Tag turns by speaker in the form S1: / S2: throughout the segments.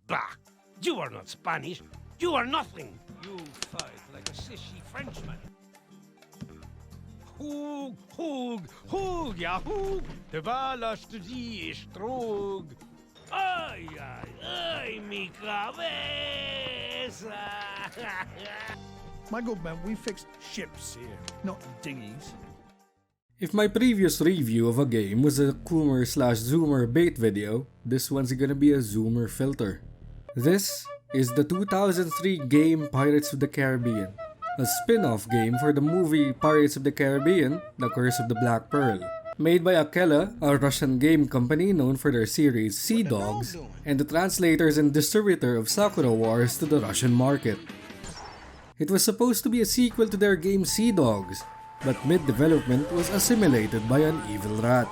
S1: Bah! You are not Spanish. You are nothing. You fight like a sissy Frenchman. Hoog, hoog, hoog, ja hoog. De waalaste die is droog. Ay, ay, ay, mi cabeza.
S2: My good man, we fixed ships here, not dinghies.
S3: If my previous review of a game was a Coomer/Zoomer bait video, this one's gonna be a Zoomer filter. This is the 2003 game Pirates of the Caribbean, a spin-off game for the movie Pirates of the Caribbean: The Curse of the Black Pearl, made by Akela, a Russian game company known for their series Sea Dogs, and the translators and distributor of Sakura Wars to the Russian market. It was supposed to be a sequel to their game Sea Dogs, but mid-development was assimilated by an evil rat.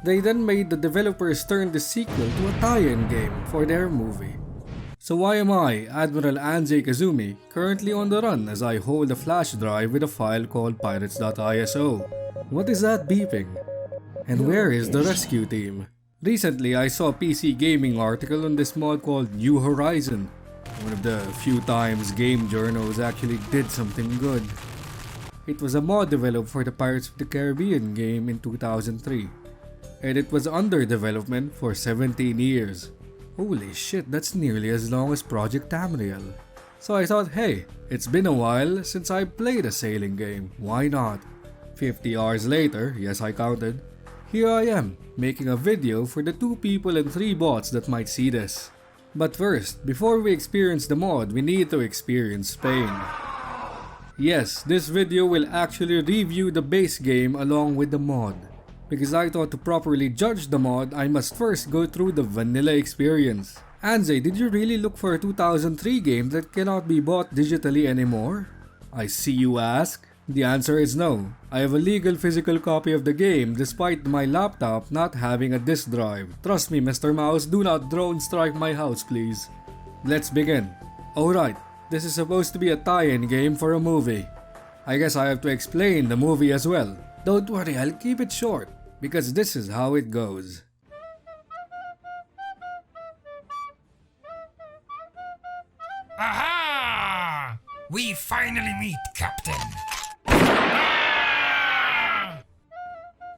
S3: They then made the developers turn the sequel to a tie-in game for their movie. So why am I, Admiral Anzei Kazumi, currently on the run as I hold a flash drive with a file called pirates.iso? What is that beeping? And where is the rescue team? Recently I saw a PC gaming article on this mod called New Horizon, one of the few times game journals actually did something good. It was a mod developed for the Pirates of the Caribbean game in 2003, and it was under development for 17 years. Holy shit, that's nearly as long as Project Tamriel. So I thought, hey, it's been a while since I played a sailing game, why not? 50 hours later, yes I counted, here I am, making a video for the 2 people and 3 bots that might see this. But first, before we experience the mod, we need to experience Spain. Yes, this video will actually review the base game along with the mod, because I thought to properly judge the mod, I must first go through the vanilla experience. Anzei, did you really look for a 2003 game that cannot be bought digitally anymore? I see you ask. The answer is no. I have a legal physical copy of the game despite my laptop not having a disk drive. Trust me, Mr. Mouse, do not drone strike my house, please. Let's begin. Alright, this is supposed to be a tie-in game for a movie. I guess I have to explain the movie as well. Don't worry, I'll keep it short, because this is how it goes.
S4: Aha! We finally meet, Captain.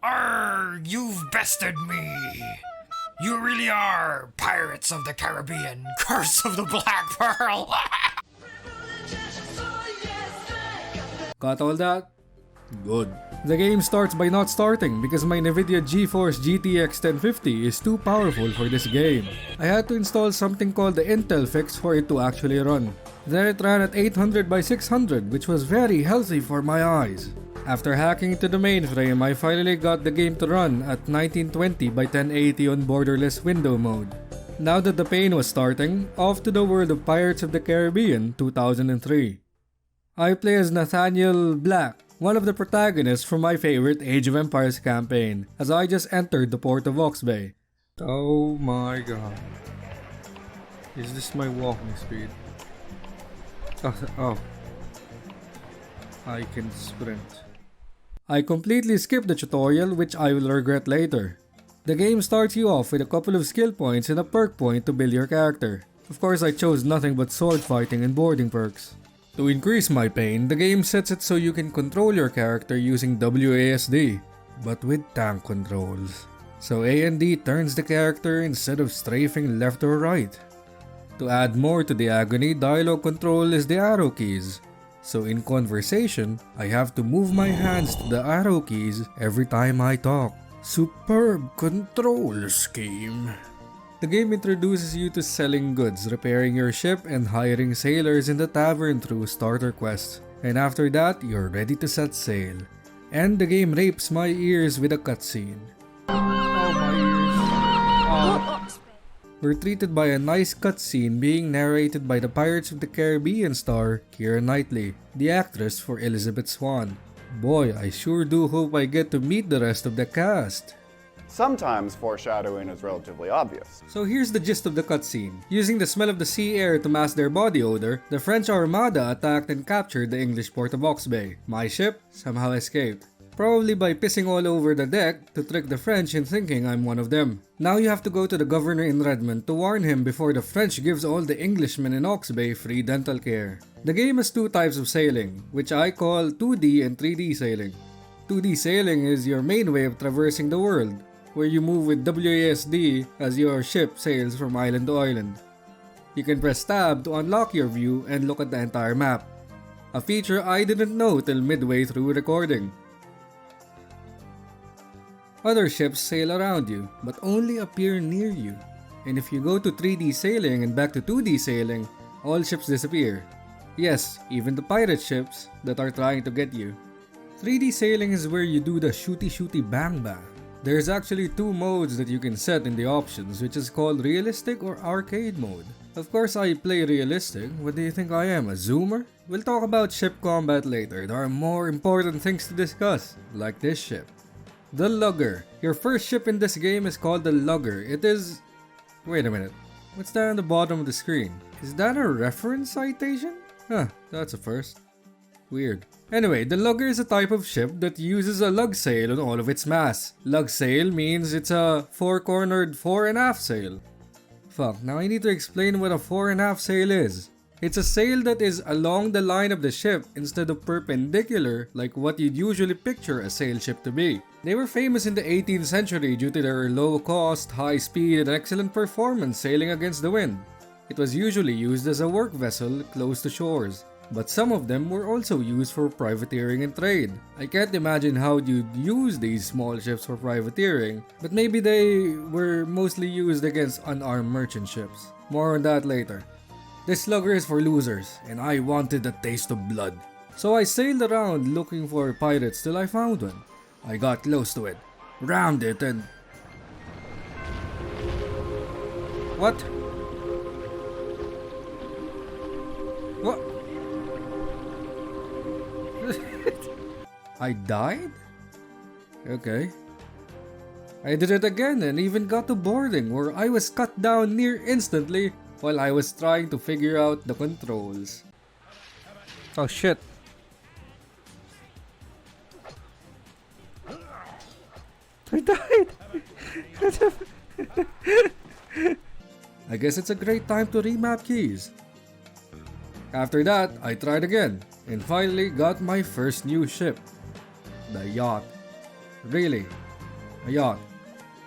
S4: Arrgh, you've bested me. You really are Pirates of the Caribbean, Curse of the Black Pearl.
S3: Got all that? Good. The game starts by not starting because my Nvidia GeForce GTX 1050 is too powerful for this game. I had to install something called the Intel fix for it to actually run. Then it ran at 800 by 600, which was very healthy for my eyes. After hacking into the mainframe, I finally got the game to run at 1920 by 1080 on borderless window mode. Now that the pain was starting, off to the world of Pirates of the Caribbean 2003. I play as Nathaniel Black, one of the protagonists from my favorite Age of Empires campaign, as I just entered the port of Oxbay. Oh my god. Is this my walking speed? Oh. I can sprint. I completely skipped the tutorial, which I will regret later. The game starts you off with a couple of skill points and a perk point to build your character. Of course, I chose nothing but sword fighting and boarding perks. To increase my pain, the game sets it so you can control your character using WASD, but with tank controls. So A and D turns the character instead of strafing left or right. To add more to the agony, dialogue control is the arrow keys. So in conversation, I have to move my hands to the arrow keys every time I talk. Superb control scheme. The game introduces you to selling goods, repairing your ship, and hiring sailors in the tavern through starter quests. And after that, you're ready to set sail. And the game rapes my ears with a cutscene. Oh, my ears. We're treated by a nice cutscene being narrated by the Pirates of the Caribbean star, Keira Knightley, the actress for Elizabeth Swann. Boy, I sure do hope I get to meet the rest of the cast.
S5: Sometimes foreshadowing is relatively obvious.
S3: So here's the gist of the cutscene. Using the smell of the sea air to mask their body odor, the French Armada attacked and captured the English port of Oxbay. My ship somehow escaped. probably by pissing all over the deck to trick the French in thinking I'm one of them. Now you have to go to the governor in Redmond to warn him before the French gives all the Englishmen in Ox Bay free dental care. The game has two types of sailing, which I call 2D and 3D sailing. 2D sailing is your main way of traversing the world, where you move with WASD as your ship sails from island to island. You can press tab to unlock your view and look at the entire map, a feature I didn't know till midway through recording. Other ships sail around you, but only appear near you. And if you go to 3D sailing and back to 2D sailing, all ships disappear. Yes, even the pirate ships that are trying to get you. 3D sailing is where you do the shooty bang bang. There's actually two modes that you can set in the options, which is called realistic or arcade mode. Of course I play realistic. What do you think I am, a zoomer? We'll talk about ship combat later. There are more important things to discuss, like this ship. The Lugger. Your first ship in this game is called the Lugger. It is... Wait a minute. What's that on the bottom of the screen? Is that a reference citation? Huh, that's a first. Weird. Anyway, the Lugger is a type of ship that uses a lug sail on all of its masts. Lug sail means it's a four-cornered fore and aft sail. Fuck, now I need to explain what a fore and aft sail is. It's a sail that is along the line of the ship instead of perpendicular like what you'd usually picture a sail ship to be. They were famous in the 18th century due to their low cost, high speed, and excellent performance sailing against the wind. It was usually used as a work vessel close to shores, but some of them were also used for privateering and trade. I can't imagine how you'd use these small ships for privateering, but maybe they were mostly used against unarmed merchant ships. More on that later. This lugger is for losers, and I wanted a taste of blood. So I sailed around looking for pirates till I found one. I got close to it, rammed it, and... What? What? I died? Okay. I did it again and even got to boarding where I was cut down near instantly while I was trying to figure out the controls. Oh shit. I died! I guess it's a great time to remap keys. After that, I tried again and finally got my first new ship. The yacht. Really, a yacht.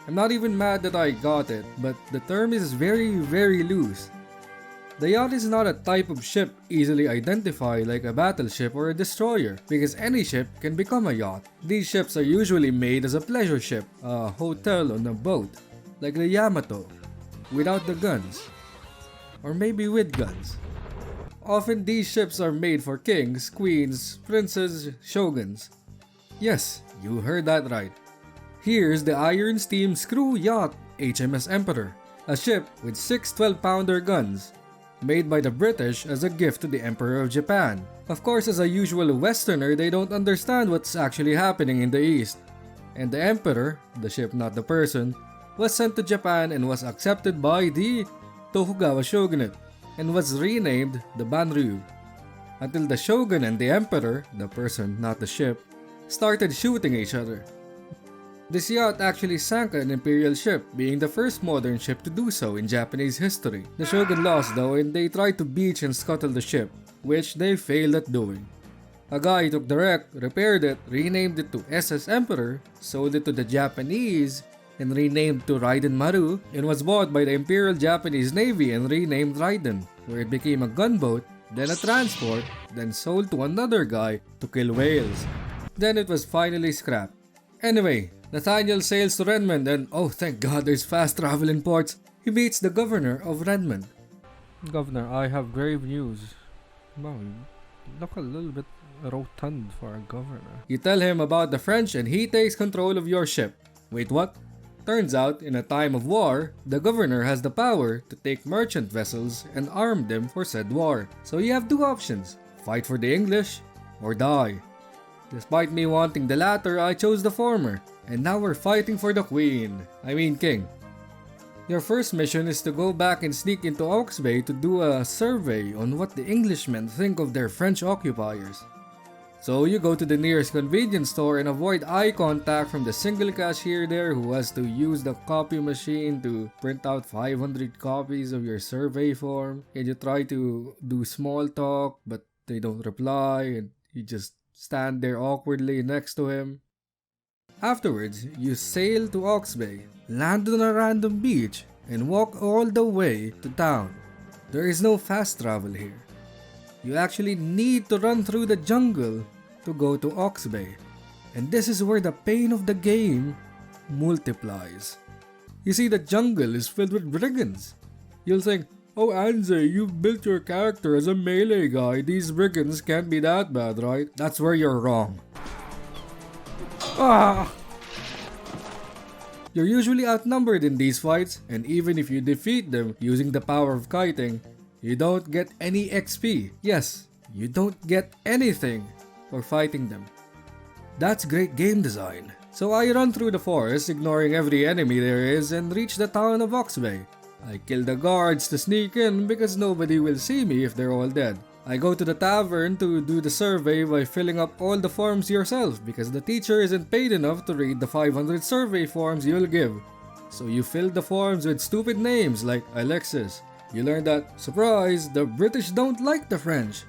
S3: I'm not even mad that I got it, but the term is very loose. The yacht is not a type of ship easily identified like a battleship or a destroyer, because any ship can become a yacht. These ships are usually made as a pleasure ship, a hotel on a boat, like the Yamato, without the guns. Or maybe with guns. Often these ships are made for kings, queens, princes, shoguns. Yes, you heard that right. Here's the Iron Steam Screw Yacht HMS Emperor, a ship with 6 12-pounder guns, made by the British as a gift to the Emperor of Japan. Of course, as a usual Westerner, they don't understand what's actually happening in the East. And the Emperor, the ship not the person, was sent to Japan and was accepted by the Tokugawa Shogunate and was renamed the Banryu. Until the Shogun and the Emperor, the person not the ship, started shooting each other. This yacht actually sank an imperial ship, being the first modern ship to do so in Japanese history. The Shogun lost though, and they tried to beach and scuttle the ship, which they failed at doing. A guy took the wreck, repaired it, renamed it to SS Emperor, sold it to the Japanese, and renamed to Raiden Maru, and was bought by the Imperial Japanese Navy and renamed Raiden, where it became a gunboat, then a transport, then sold to another guy to kill whales. Then it was finally scrapped. Anyway, Nathaniel sails to Redmond and oh thank God there's fast travel in ports. He meets the governor of Redmond. Governor, I have grave news. Wow, you look a little bit rotund for a governor. You tell him about the French and he takes control of your ship. Wait, what? Turns out, in a time of war, the governor has the power to take merchant vessels and arm them for said war. So you have two options, fight for the English or die. Despite me wanting the latter, I chose the former. And now we're fighting for the queen. I mean king. Your first mission is to go back and sneak into Ox Bay to do a survey on what the Englishmen think of their French occupiers. So you go to the nearest convenience store and avoid eye contact from the single cashier there who has to use the copy machine to print out 500 copies of your survey form. And you try to do small talk but they don't reply and you just stand there awkwardly next to him. Afterwards, you sail to Ox Bay, land on a random beach, and walk all the way to town. There is no fast travel here. You actually need to run through the jungle to go to Ox Bay. And this is where the pain of the game multiplies. You see, the jungle is filled with brigands. You'll think, oh Anze, you've built your character as a melee guy. These brigands can't be that bad, right? That's where you're wrong. You're usually outnumbered in these fights, and even if you defeat them using the power of kiting, you don't get any XP. Yes, you don't get anything for fighting them. That's great game design. So I run through the forest, ignoring every enemy there is, and reach the town of Ox Bay. I kill the guards to sneak in because nobody will see me if they're all dead. I go to the tavern to do the survey by filling up all the forms yourself because the teacher isn't paid enough to read the 500 survey forms you'll give. So you fill the forms with stupid names like Alexis. You learn that, surprise, the British don't like the French.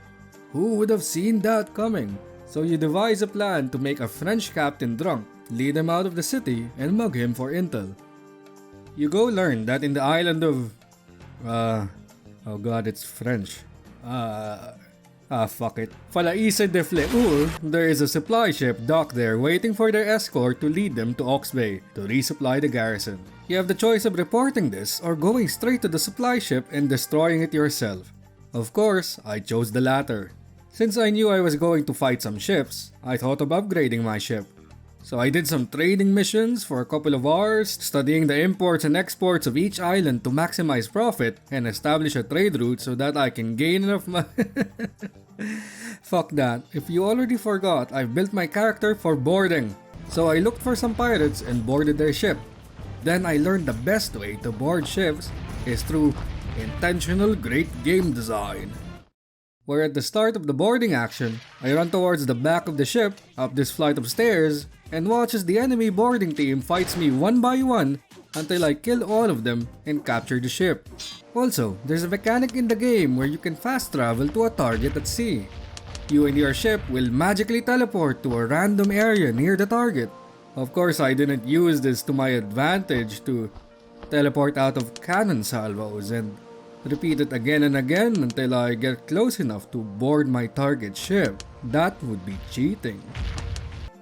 S3: Who would have seen that coming? So you devise a plan to make a French captain drunk, lead him out of the city, and mug him for intel. You go learn that in the island of... oh god, it's French. Fuck it. Falaise de Fleur, there is a supply ship docked there waiting for their escort to lead them to Ox Bay to resupply the garrison. You have the choice of reporting this or going straight to the supply ship and destroying it yourself. Of course, I chose the latter. Since I knew I was going to fight some ships, I thought of upgrading my ship. So I did some trading missions for a couple of hours, studying the imports and exports of each island to maximize profit and establish a trade route so that I can gain enough money. Fuck that. If you already forgot, I've built my character for boarding. So I looked for some pirates and boarded their ship. Then I learned the best way to board ships is through intentional great game design. Where at the start of the boarding action, I run towards the back of the ship, up this flight of stairs, and watch as the enemy boarding team fights me one by one until I kill all of them and capture the ship. Also, there's a mechanic in the game where you can fast travel to a target at sea. You and your ship will magically teleport to a random area near the target. Of course, I didn't use this to my advantage to teleport out of cannon salvos and repeat it again and again until I get close enough to board my target ship. That would be cheating.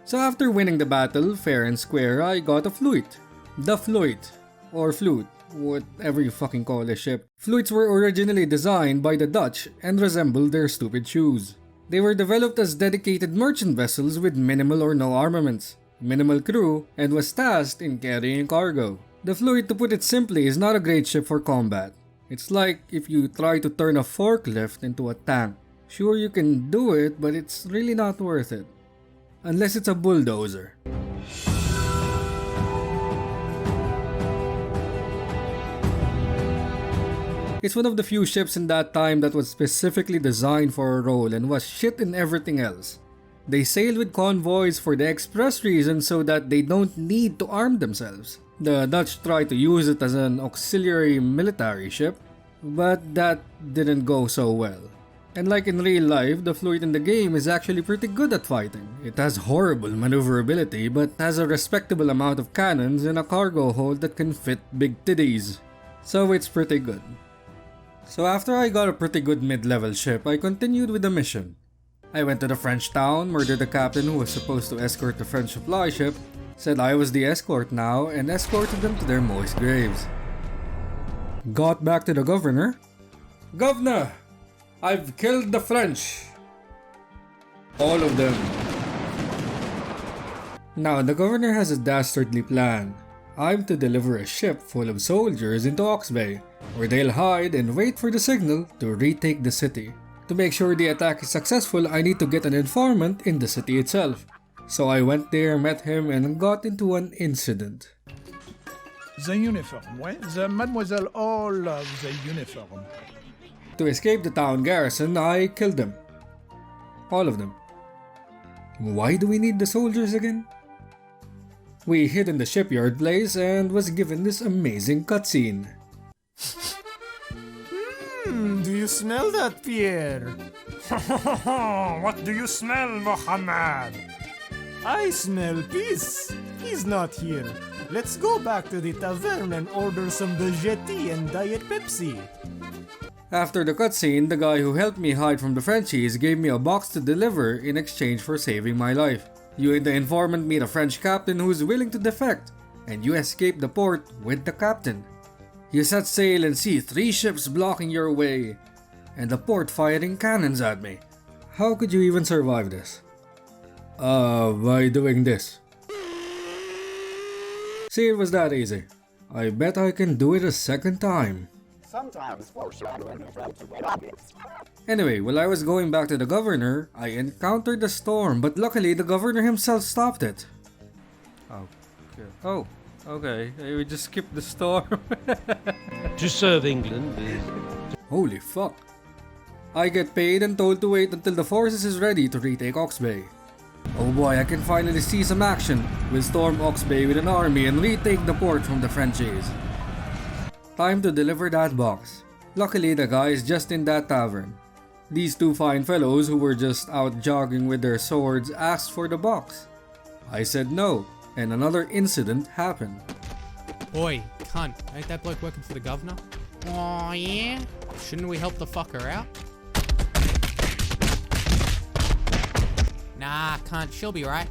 S3: So after winning the battle fair and square, I got a flute. The flute, or flute, whatever you fucking call a ship. Flutes were originally designed by the Dutch and resembled their stupid shoes. They were developed as dedicated merchant vessels with minimal or no armaments, minimal crew, and was tasked in carrying cargo. The flute, to put it simply, is not a great ship for combat. It's like if you try to turn a forklift into a tank. Sure, you can do it, but it's really not worth it. Unless it's a bulldozer. It's one of the few ships in that time that was specifically designed for a role and was shit in everything else. They sailed with convoys for the express reason so that they don't need to arm themselves. The Dutch tried to use it as an auxiliary military ship, but that didn't go so well. And like in real life, the flute in the game is actually pretty good at fighting. It has horrible maneuverability but has a respectable amount of cannons and a cargo hold that can fit big titties. So it's pretty good. So after I got a pretty good mid-level ship, I continued with the mission. I went to the French town, murdered the captain who was supposed to escort the French supply ship, said I was the escort now, and escorted them to their moist graves. Got back to the governor. Governor! I've killed the French. All of them. Now the governor has a dastardly plan. I'm to deliver a ship full of soldiers into Ox Bay, where they'll hide and wait for the signal to retake the city. To make sure the attack is successful, I need to get an informant in the city itself. So I went there, met him, and got into an incident.
S2: The uniform, ouais? The Mademoiselle all of the uniform.
S3: To escape the town garrison, I killed them. All of them. Why do we need the soldiers again? We hid in the shipyard place and was given this amazing cutscene.
S6: Do you smell that, Pierre?
S4: What do you smell, Mohammed?
S6: I smell peace. He's not here. Let's go back to the tavern and order some Vegeti and Diet Pepsi.
S3: After the cutscene, the guy who helped me hide from the Frenchies gave me a box to deliver in exchange for saving my life. You and the informant meet a French captain who is willing to defect, and you escape the port with the captain. You set sail and see 3 ships blocking your way, and the port firing cannons at me. How could you even survive this? By doing this. See, it was that easy. I bet I can do it a second time.
S5: Sometimes foreshadowing is relatively obvious.
S3: Anyway, while I was going back to the governor, I encountered a storm, but luckily the governor himself stopped it. Okay, we just skipped the storm.
S1: To serve England is...
S3: Holy fuck. I get paid and told to wait until the forces is ready to retake Ox Bay. Oh boy, I can finally see some action. We'll storm Ox Bay with an army and retake the port from the Frenchies. Time to deliver that box. Luckily, the guy is just in that tavern. These 2 fine fellows who were just out jogging with their swords asked for the box. I said no, and another incident happened.
S7: Oi, cunt, ain't that bloke working for the governor? Oh yeah? Shouldn't we help the fucker out? Nah, cunt, she'll be right.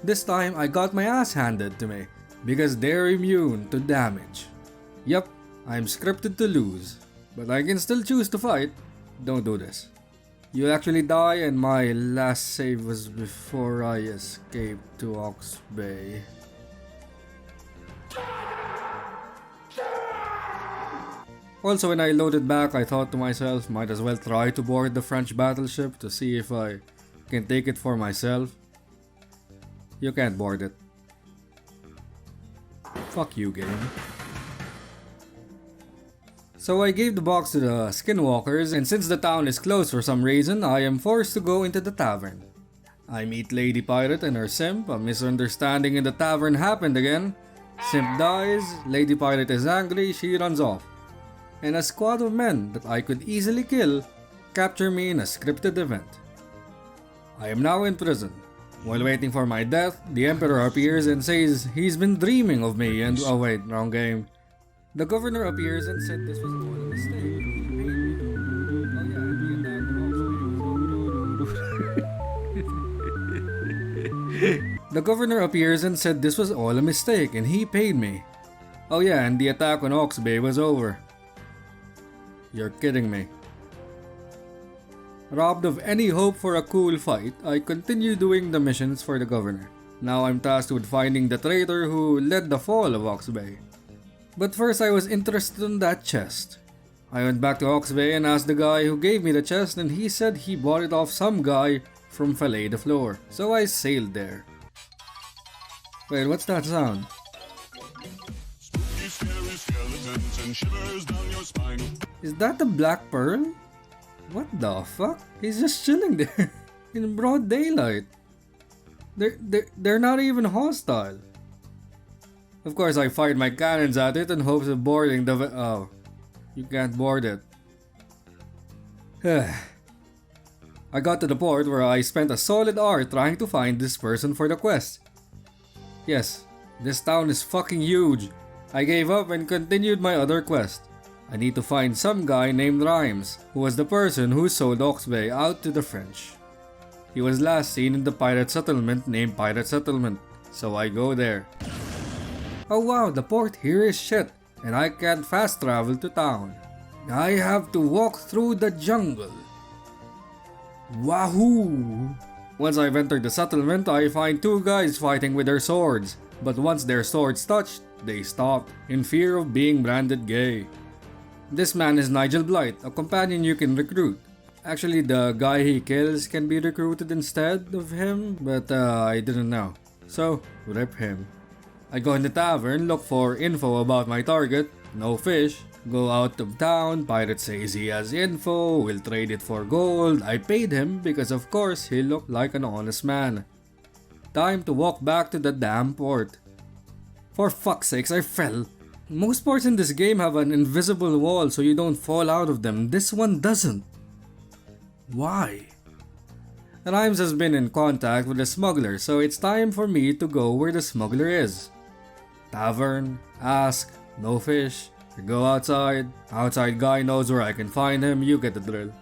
S3: This time, I got my ass handed to me, because they're immune to damage. Yup, I'm scripted to lose, but I can still choose to fight. Don't do this. You'll actually die, and my last save was before I escaped to Ox Bay. Also, when I loaded back, I thought to myself, might as well try to board the French battleship to see if I can take it for myself. You can't board it. Fuck you, game. So I gave the box to the skinwalkers, and since the town is closed for some reason, I am forced to go into the tavern. I meet Lady Pirate and her simp. A misunderstanding in the tavern happened again. Simp dies, Lady Pirate is angry, she runs off. And a squad of men that I could easily kill capture me in a scripted event. I am now in prison. While waiting for my death, the Emperor appears and says he's been dreaming of me and— oh wait, wrong game. The governor appears and said this was all a mistake. The governor appears and said this was all a mistake and he paid me. Oh yeah, and the attack on Ox Bay was over. You're kidding me. Robbed of any hope for a cool fight, I continue doing the missions for the governor. Now I'm tasked with finding the traitor who led the fall of Ox Bay. But first I was interested in that chest. I went back to Ox Bay and asked the guy who gave me the chest, and he said he bought it off some guy from Fillet de Flore. So I sailed there. Wait, what's that sound? Is that the Black Pearl? What the fuck? He's just chilling there in broad daylight. They're not even hostile. Of course, I fired my cannons at it in hopes of boarding the oh, you can't board it. I got to the port where I spent a solid hour trying to find this person for the quest. Yes, this town is fucking huge. I gave up and continued my other quest. I need to find some guy named Rhymes, who was the person who sold Ox Bay out to the French. He was last seen in the pirate settlement named Pirate Settlement, so I go there. Oh wow, the port here is shit, and I can't fast travel to town. I have to walk through the jungle. Wahoo! Once I've entered the settlement, I find 2 guys fighting with their swords, but once their swords touched, they stopped, in fear of being branded gay. This man is Nigel Blight, a companion you can recruit. Actually, the guy he kills can be recruited instead of him, but I didn't know. So, rip him. I go in the tavern, look for info about my target, no fish. Go out of town, pirate says he has info, we'll trade it for gold. I paid him because of course he looked like an honest man. Time to walk back to the damn port. For fuck's sakes, I fell. Most ports in this game have an invisible wall so you don't fall out of them. This one doesn't. Why? Rhymes has been in contact with the smuggler, so it's time for me to go where the smuggler is. Tavern, ask, no fish. Go outside. Outside guy knows where I can find him, you get the drill.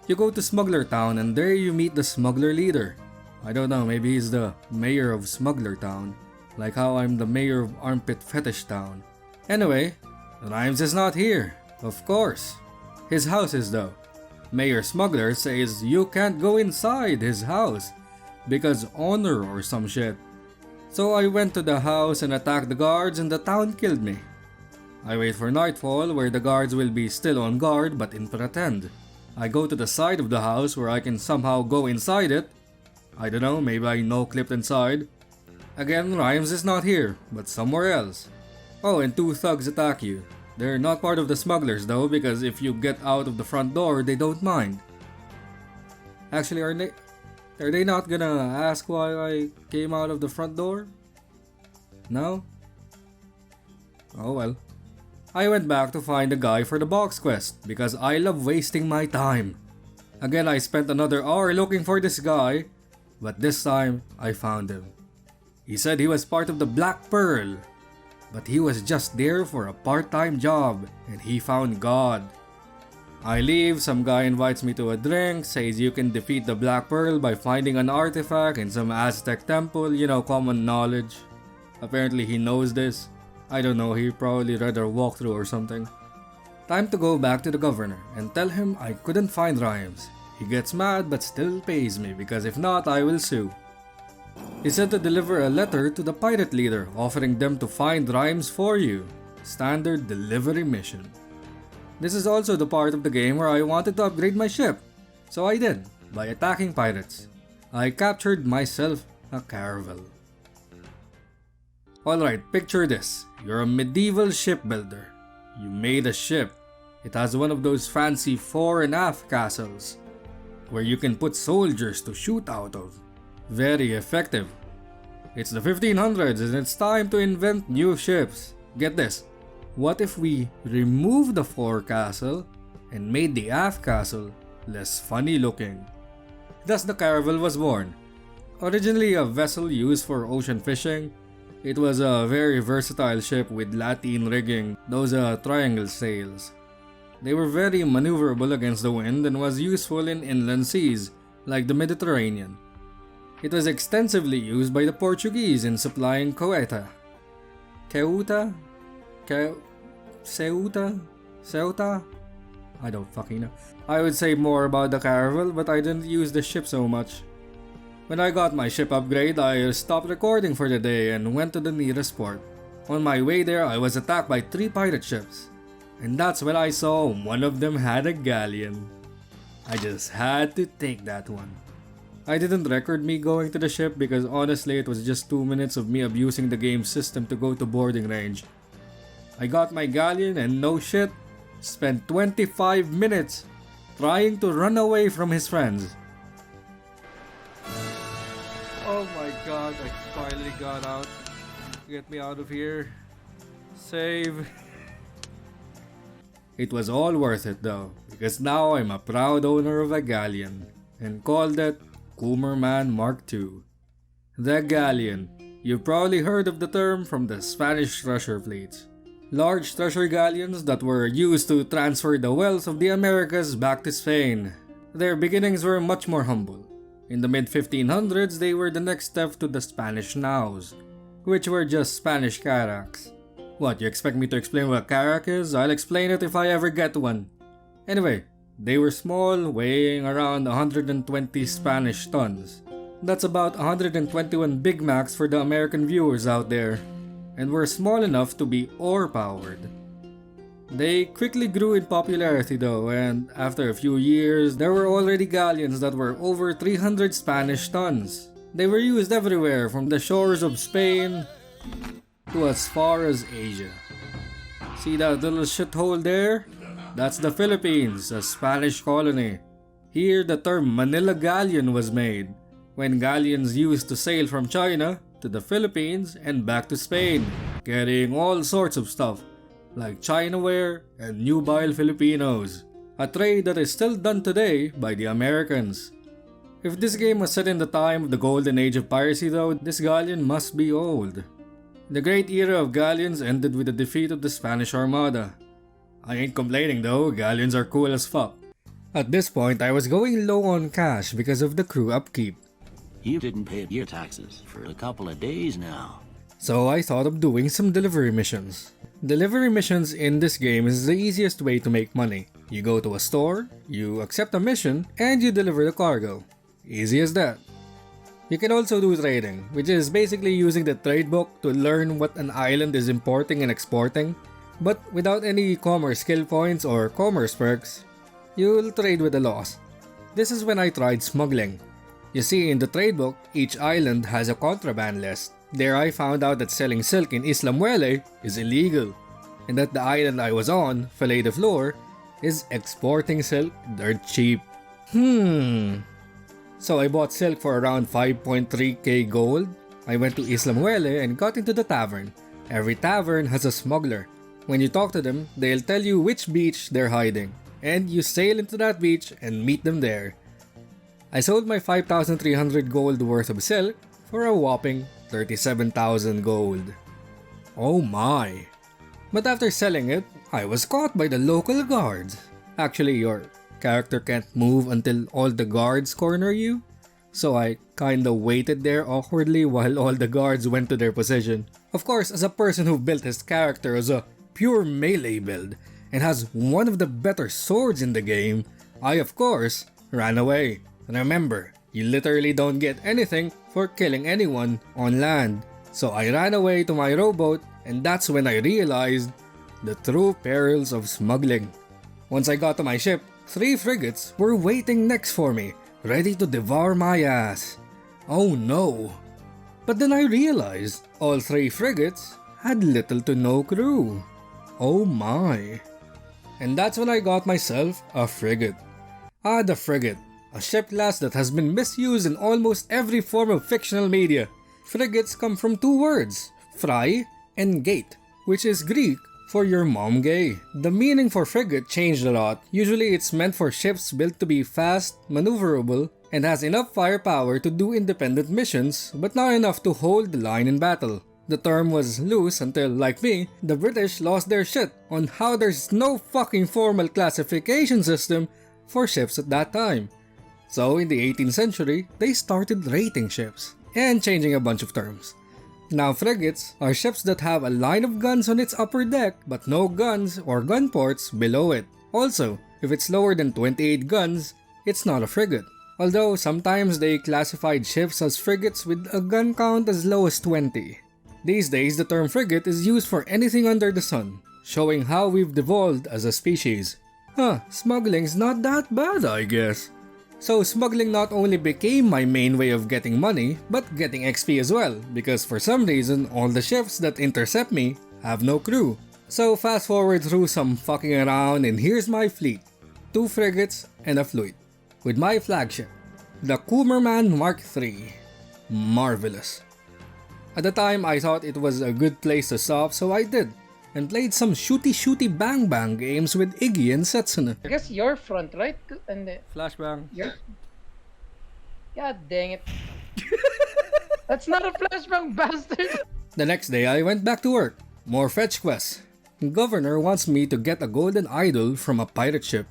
S3: You go to Smuggler Town and there you meet the smuggler leader. I don't know, maybe he's the mayor of Smuggler Town. Like how I'm the mayor of Armpit Fetish Town. Anyway, Rhymes is not here, of course. His house is though. Mayor Smuggler says you can't go inside his house because honor or some shit. So I went to the house and attacked the guards and the town killed me. I wait for nightfall where the guards will be still on guard but in pretend. I go to the side of the house where I can somehow go inside it. I don't know, maybe I no-clipped inside. Again, Rhymes is not here, but somewhere else. Oh, and 2 thugs attack you. They're not part of the smugglers though, because if you get out of the front door, they don't mind. Actually, are they not gonna ask why I came out of the front door? No? Oh well. I went back to find the guy for the box quest, because I love wasting my time. Again, I spent another hour looking for this guy, but this time, I found him. He said he was part of the Black Pearl, but he was just there for a part-time job, and he found God. I leave, some guy invites me to a drink, says you can defeat the Black Pearl by finding an artifact in some Aztec temple, you know, common knowledge. Apparently he knows this. I don't know, he probably read our walkthrough or something. Time to go back to the governor and tell him I couldn't find Rhymes. He gets mad but still pays me because if not, I will sue. He said to deliver a letter to the pirate leader offering them to find Rhymes for you. Standard delivery mission. This is also the part of the game where I wanted to upgrade my ship. So I did, by attacking pirates. I captured myself a caravel. Alright, picture this. You're a medieval shipbuilder. You made a ship. It has one of those fancy fore and aft castles where you can put soldiers to shoot out of. Very effective. It's the 1500s and it's time to invent new ships. Get this. What if we remove the forecastle and made the aft castle less funny looking? Thus the caravel was born. Originally a vessel used for ocean fishing, it was a very versatile ship with lateen rigging, those triangle sails. They were very maneuverable against the wind and was useful in inland seas, like the Mediterranean. It was extensively used by the Portuguese in supplying Ceuta? Ceuta? I don't fucking know. I would say more about the caravel, but I didn't use the ship so much. When I got my ship upgrade, I stopped recording for the day and went to the nearest port. On my way there, I was attacked by 3 pirate ships. And that's when I saw one of them had a galleon. I just had to take that one. I didn't record me going to the ship because honestly it was just 2 minutes of me abusing the game system to go to boarding range. I got my galleon and no shit, spent 25 minutes trying to run away from his friends. Oh my god, I finally got out. Get me out of here. Save. It was all worth it though, because now I'm a proud owner of a galleon, and called it Coomerman Mark II. The galleon. You've probably heard of the term from the Spanish treasure fleets. Large treasure galleons that were used to transfer the wealth of the Americas back to Spain. Their beginnings were much more humble. In the mid-1500s, they were the next step to the Spanish naus, which were just Spanish carracks. What, you expect me to explain what a carrack is? I'll explain it if I ever get one. Anyway, they were small, weighing around 120 Spanish tons. That's about 121 Big Macs for the American viewers out there, and were small enough to be oar-powered. They quickly grew in popularity though, and after a few years, there were already galleons that were over 300 Spanish tons. They were used everywhere from the shores of Spain to as far as Asia. See that little shithole there? That's the Philippines, a Spanish colony. Here the term Manila Galleon was made, when galleons used to sail from China to the Philippines and back to Spain, carrying all sorts of stuff, like Chinaware and nubile Filipinos, a trade that is still done today by the Americans. If this game was set in the time of the golden age of piracy though, this galleon must be old. The great era of galleons ended with the defeat of the Spanish Armada. I ain't complaining though, galleons are cool as fuck. At this point, I was going low on cash because of the crew upkeep.
S8: You didn't pay your taxes for a couple of days now.
S3: So I thought of doing some delivery missions. Delivery missions in this game is the easiest way to make money. You go to a store, you accept a mission, and you deliver the cargo. Easy as that. You can also do trading, which is basically using the trade book to learn what an island is importing and exporting, but without any commerce skill points or commerce perks. You'll trade with a loss. This is when I tried smuggling. You see, in the trade book, each island has a contraband list. There I found out that selling silk in Isla Muelle is illegal, and that the island I was on, Fillet de Flor, is exporting silk dirt cheap. So I bought silk for around 5.3k gold. I went to Isla Muelle and got into the tavern. Every tavern has a smuggler. When you talk to them, they'll tell you which beach they're hiding, and you sail into that beach and meet them there. I sold my 5,300 gold worth of silk for a whopping 37,000 gold. Oh my. But after selling it, I was caught by the local guards. Actually, your character can't move until all the guards corner you. So I kinda waited there awkwardly while all the guards went to their position. Of course, as a person who built his character as a pure melee build and has one of the better swords in the game, I of course ran away. Remember, you literally don't get anything for killing anyone on land. So I ran away to my rowboat, and that's when I realized the true perils of smuggling. Once I got to my ship, 3 frigates were waiting next for me, ready to devour my ass. Oh no. But then I realized all 3 frigates had little to no crew. Oh my. And that's when I got myself a frigate. The frigate. A ship class that has been misused in almost every form of fictional media. Frigates come from 2 words, fry and gate, which is Greek for your mom gay. The meaning for frigate changed a lot. Usually it's meant for ships built to be fast, maneuverable, and has enough firepower to do independent missions, but not enough to hold the line in battle. The term was loose until, like me, the British lost their shit on how there's no fucking formal classification system for ships at that time. So in the 18th century, they started rating ships and changing a bunch of terms. Now frigates are ships that have a line of guns on its upper deck but no guns or gun ports below it. Also, if it's lower than 28 guns, it's not a frigate. Although sometimes they classified ships as frigates with a gun count as low as 20. These days, the term frigate is used for anything under the sun, showing how we've devolved as a species. Smuggling's not that bad, I guess. So smuggling not only became my main way of getting money, but getting XP as well, because for some reason all the ships that intercept me have no crew. So fast forward through some fucking around and here's my fleet. 2 frigates and a fleet. With my flagship, the Coomerman Mark III. Marvelous. At the time I thought it was a good place to stop, so I did. And played some shooty bang bang games with Iggy and Setsuna.
S9: I guess your front, right? And the
S3: Flashbang.
S9: your... God dang it. That's not a flashbang, bastard!
S3: The next day I went back to work. More fetch quests. Governor wants me to get a golden idol from a pirate ship.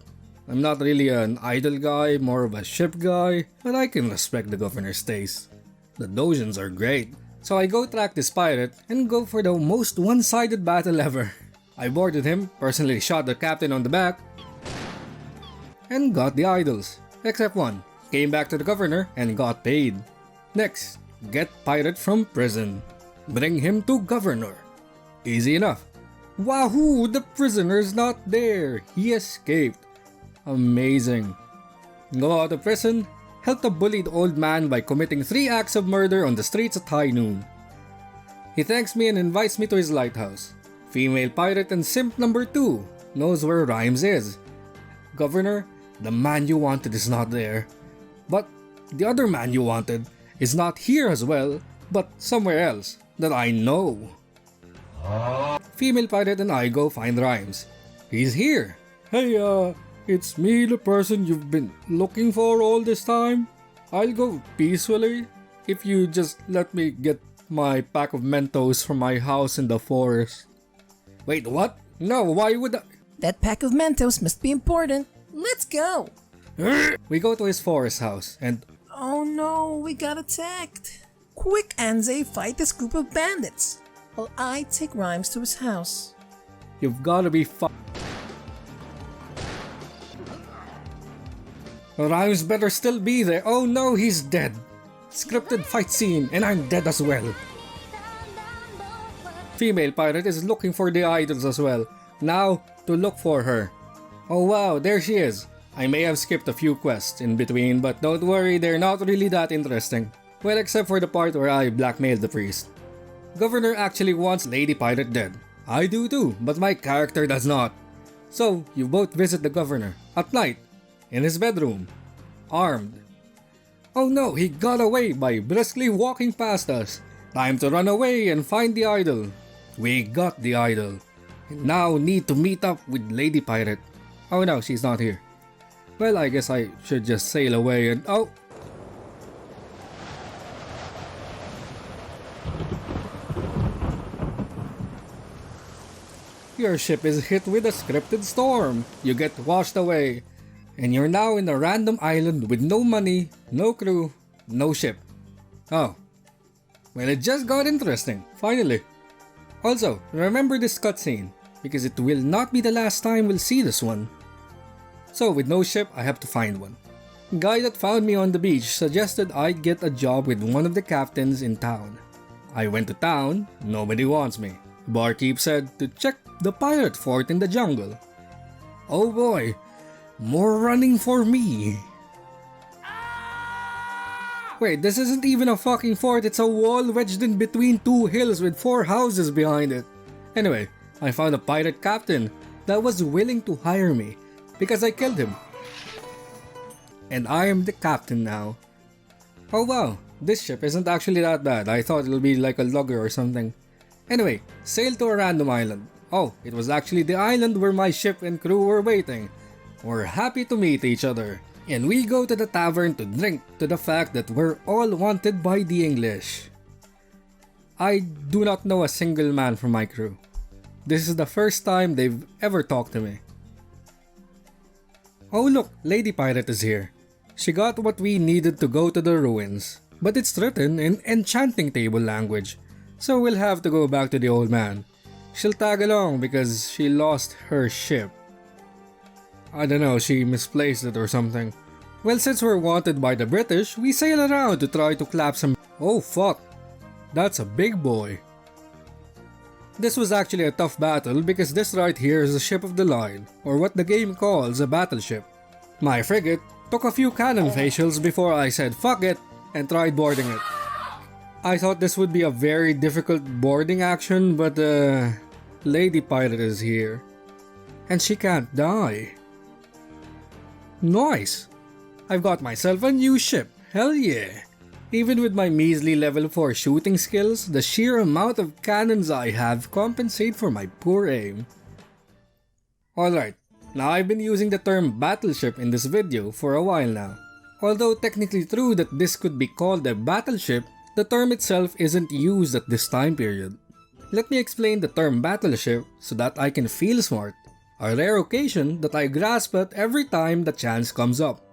S3: I'm not really an idol guy, more of a ship guy, but I can respect the governor's taste. The Dojans are great. So I go track this pirate and go for the most one-sided battle ever. I boarded him, personally shot the captain on the back, and got the idols. Except one. Came back to the governor and got paid. Next, get pirate from prison. Bring him to governor. Easy enough. Wahoo! The prisoner's not there. He escaped. Amazing. Go out of prison. Helped a bullied old man by committing 3 acts of murder on the streets at high noon. He thanks me and invites me to his lighthouse. Female pirate and simp number 2 knows where Rhymes is. Governor, the man you wanted is not there. But the other man you wanted is not here as well, but somewhere else that I know. Female pirate and I go find Rhymes. He's here. Hey, it's me, the person you've been looking for all this time. I'll go peacefully if you just let me get my pack of Mentos from my house in the forest. Wait, what? No, why would I?
S10: That pack of Mentos must be important. Let's go!
S3: We go to his forest house and...
S10: Oh no, we got attacked. Quick, Anze, fight this group of bandits, while I take Rhymes to his house.
S3: You've gotta be Rhymes better still be there. Oh no, he's dead. Scripted fight scene, and I'm dead as well. Female pirate is looking for the idols as well. Now, to look for her. Oh wow, there she is. I may have skipped a few quests in between, but don't worry, they're not really that interesting. Well, except for the part where I blackmailed the priest. Governor actually wants Lady Pirate dead. I do too, but my character does not. So, you both visit the governor, at night, in his bedroom, armed. Oh no, he got away by briskly walking past us. Time to run away and find the idol. We got the idol. And now need to meet up with Lady Pirate. Oh no, she's not here. Well, I guess I should just sail away and... Oh! Your ship is hit with a scripted storm. You get washed away. And you're now in a random island with no money, no crew, no ship. Oh. Well, it just got interesting, finally. Also, remember this cutscene, because it will not be the last time we'll see this one. So, with no ship, I have to find one. Guy that found me on the beach suggested I get a job with one of the captains in town. I went to town, nobody wants me. Barkeep said to check the pirate fort in the jungle. Oh boy, more running for me. Wait, this isn't even a fucking fort, it's a wall wedged in between two hills with 4 houses behind it. Anyway, I found a pirate captain that was willing to hire me because I killed him. And I am the captain now. Oh wow, this ship isn't actually that bad. I thought it'll be like a lugger or something. Anyway, sail to a random island. Oh, it was actually the island where my ship and crew were waiting. We're happy to meet each other. And we go to the tavern to drink to the fact that we're all wanted by the English. I do not know a single man from my crew. This is the first time they've ever talked to me. Oh look, Lady Pirate is here. She got what we needed to go to the ruins, but it's written in enchanting table language, so we'll have to go back to the old man. She'll tag along because she lost her ship. I don't know, she misplaced it or something. Well, since we're wanted by the British, we sail around to try to clap some... Oh fuck, that's a big boy. This was actually a tough battle because this right here is a ship of the line, or what the game calls a battleship. My frigate took a few cannon facials before I said fuck it and tried boarding it. I thought this would be a very difficult boarding action, but Lady Pirate is here. And she can't die. Nice! I've got myself a new ship, hell yeah! Even with my measly level 4 shooting skills, the sheer amount of cannons I have compensate for my poor aim. Alright, now I've been using the term battleship in this video for a while now. Although technically true that this could be called a battleship, the term itself isn't used at this time period. Let me explain the term battleship so that I can feel smart, a rare occasion that I grasp at every time the chance comes up.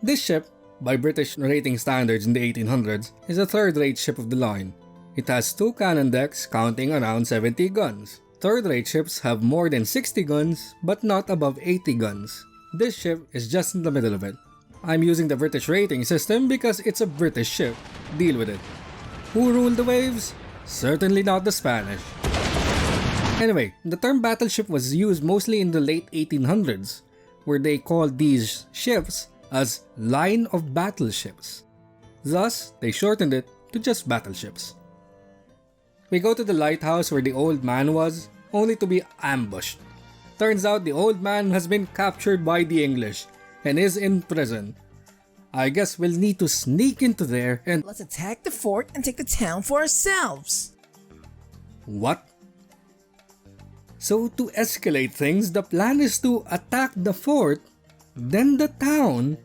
S3: This ship, by British rating standards in the 1800s, is a third-rate ship of the line. It has 2 cannon decks counting around 70 guns. Third-rate ships have more than 60 guns but not above 80 guns. This ship is just in the middle of it. I'm using the British rating system because it's a British ship. Deal with it. Who ruled the waves? Certainly not the Spanish. Anyway, the term battleship was used mostly in the late 1800s, where they called these ships as line of battleships. Thus, they shortened it to just battleships. We go to the lighthouse where the old man was, only to be ambushed. Turns out the old man has been captured by the English and is in prison. I guess we'll need to sneak into there and...
S10: Let's attack the fort and take the town for ourselves.
S3: What? So to escalate things, the plan is to attack the fort, then the town,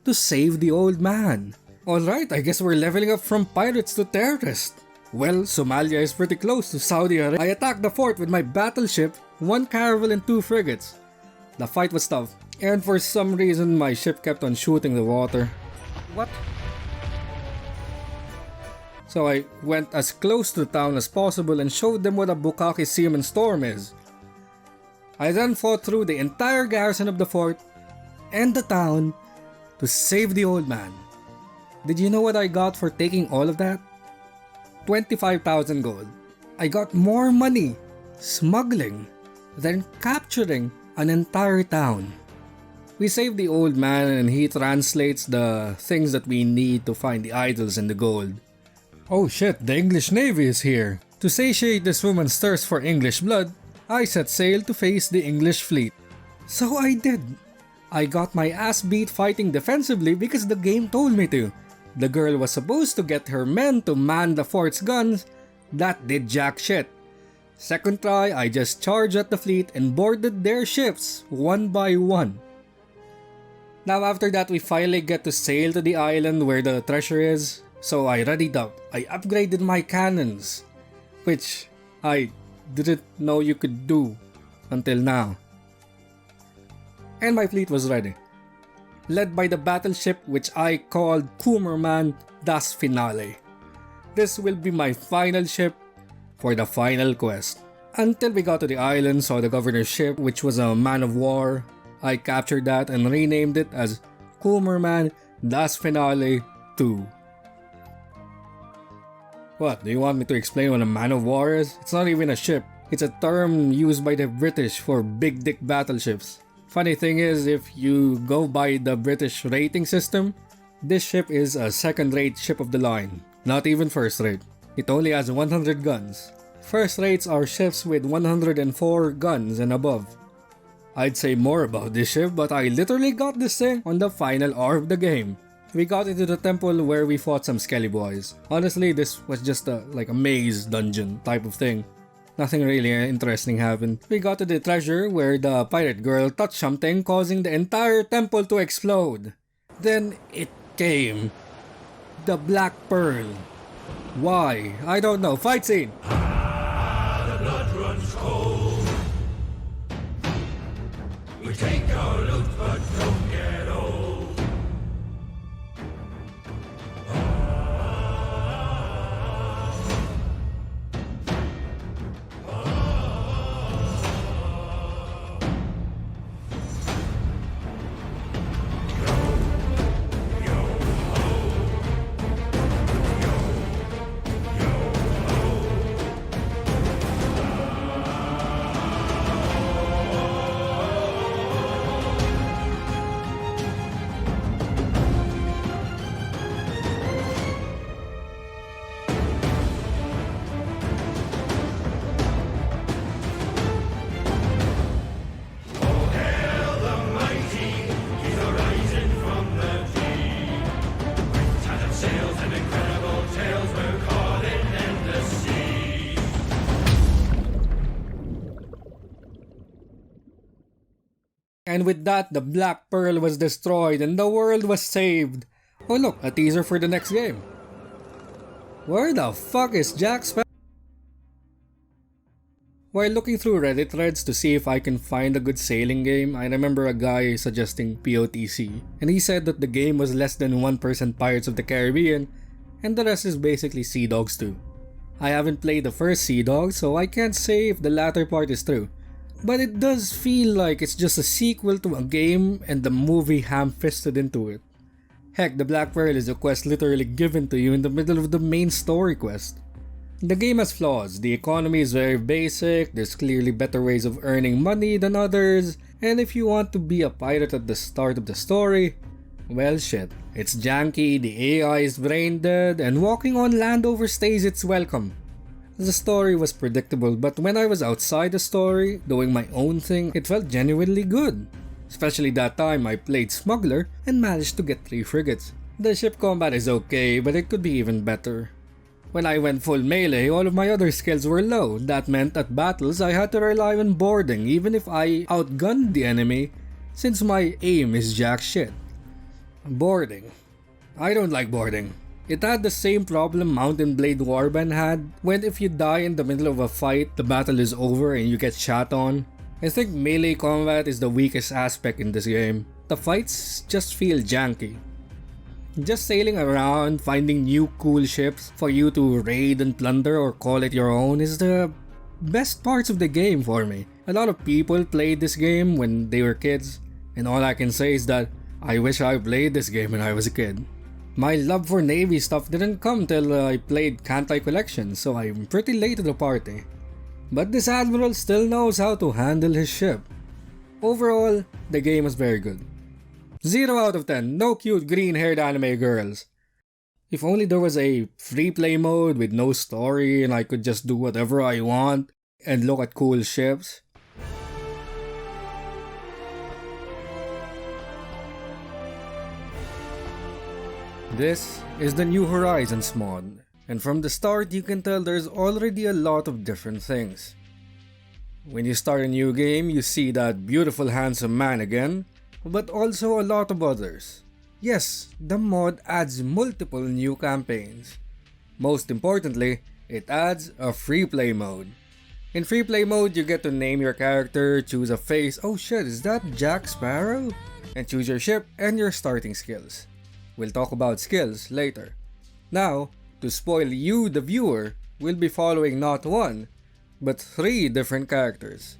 S3: to save the old man. Alright, I guess we're leveling up from pirates to terrorists. Well, Somalia is pretty close to Saudi Arabia. I attacked the fort with my battleship, 1 caravel and 2 frigates. The fight was tough, and for some reason my ship kept on shooting the water. What? So I went as close to the town as possible and showed them what a Bukaki Seaman Storm is. I then fought through the entire garrison of the fort and the town to save the old man. Did you know what I got for taking all of that? 25,000 gold. I got more money smuggling than capturing an entire town. We save the old man and he translates the things that we need to find the idols and the gold. Oh shit, the English Navy is here. To satiate this woman's thirst for English blood, I set sail to face the English fleet. So I did. I got my ass beat fighting defensively because the game told me to. The girl was supposed to get her men to man the fort's guns. That did jack shit. Second try, I just charged at the fleet and boarded their ships one by one. Now after that, we finally get to sail to the island where the treasure is. So I readied up. I upgraded my cannons, which I didn't know you could do until now. And my fleet was ready, led by the battleship which I called Kummerman Das Finale. This will be my final ship for the final quest. Until we got to the island, saw the governor's ship which was a man of war. I captured that and renamed it as Kummerman Das Finale 2. What, do you want me to explain what a man of war is? It's not even a ship. It's a term used by the British for big dick battleships. Funny thing is, if you go by the British rating system, this ship is a second-rate ship of the line, not even first-rate. It only has 100 guns. First rates are ships with 104 guns and above. I'd say more about this ship, but I literally got this thing on the final hour of the game. We got into the temple where we fought some skelly boys. Honestly, this was just a maze dungeon type of thing. Nothing really interesting happened. We got to the treasure where the pirate girl touched something, causing the entire temple to explode. Then it came. The Black Pearl. Why? I don't know. Fight scene!
S1: The blood runs cold. We take our loot but don't get old.
S3: And with that, the Black Pearl was destroyed and the world was saved. Oh look, a teaser for the next game. Where the fuck is Jack Sparrow? While looking through Reddit threads to see if I can find a good sailing game, I remember a guy suggesting POTC, and he said that the game was less than 1% Pirates of the Caribbean, and the rest is basically Sea Dogs 2. I haven't played the first Sea Dogs, so I can't say if the latter part is true. But it does feel like it's just a sequel to a game and the movie ham-fisted into it. Heck, the Black Pearl is a quest literally given to you in the middle of the main story quest. The game has flaws, the economy is very basic, there's clearly better ways of earning money than others, and if you want to be a pirate at the start of the story, well shit. It's janky, the AI is brain dead, and walking on land overstays its welcome. The story was predictable, but when I was outside the story, doing my own thing, it felt genuinely good. Especially that time I played Smuggler and managed to get 3 frigates. The ship combat is okay, but it could be even better. When I went full melee, all of my other skills were low. That meant at battles I had to rely on boarding even if I outgunned the enemy, since my aim is jack shit. Boarding. I don't like boarding. It had the same problem Mountain Blade Warband had, when if you die in the middle of a fight, the battle is over and you get shot on. I think melee combat is the weakest aspect in this game. The fights just feel janky. Just sailing around, finding new cool ships for you to raid and plunder or call it your own is the best parts of the game for me. A lot of people played this game when they were kids, and all I can say is that I wish I played this game when I was a kid. My love for Navy stuff didn't come till I played Kantai Collection, so I'm pretty late to the party. But this admiral still knows how to handle his ship. Overall, the game was very good. 0 out of 10, no cute green-haired anime girls. If only there was a free play mode with no story and I could just do whatever I want and look at cool ships. This is the New Horizons mod, and from the start you can tell there's already a lot of different things. When you start a new game, you see that beautiful handsome man again, but also a lot of others. Yes, the mod adds multiple new campaigns. Most importantly, it adds a free play mode. In free play mode, you get to name your character, choose a face, oh shit, is that Jack Sparrow? And choose your ship and your starting skills. We'll talk about skills later. Now, to spoil you, the viewer, we'll be following not 1, but 3 different characters.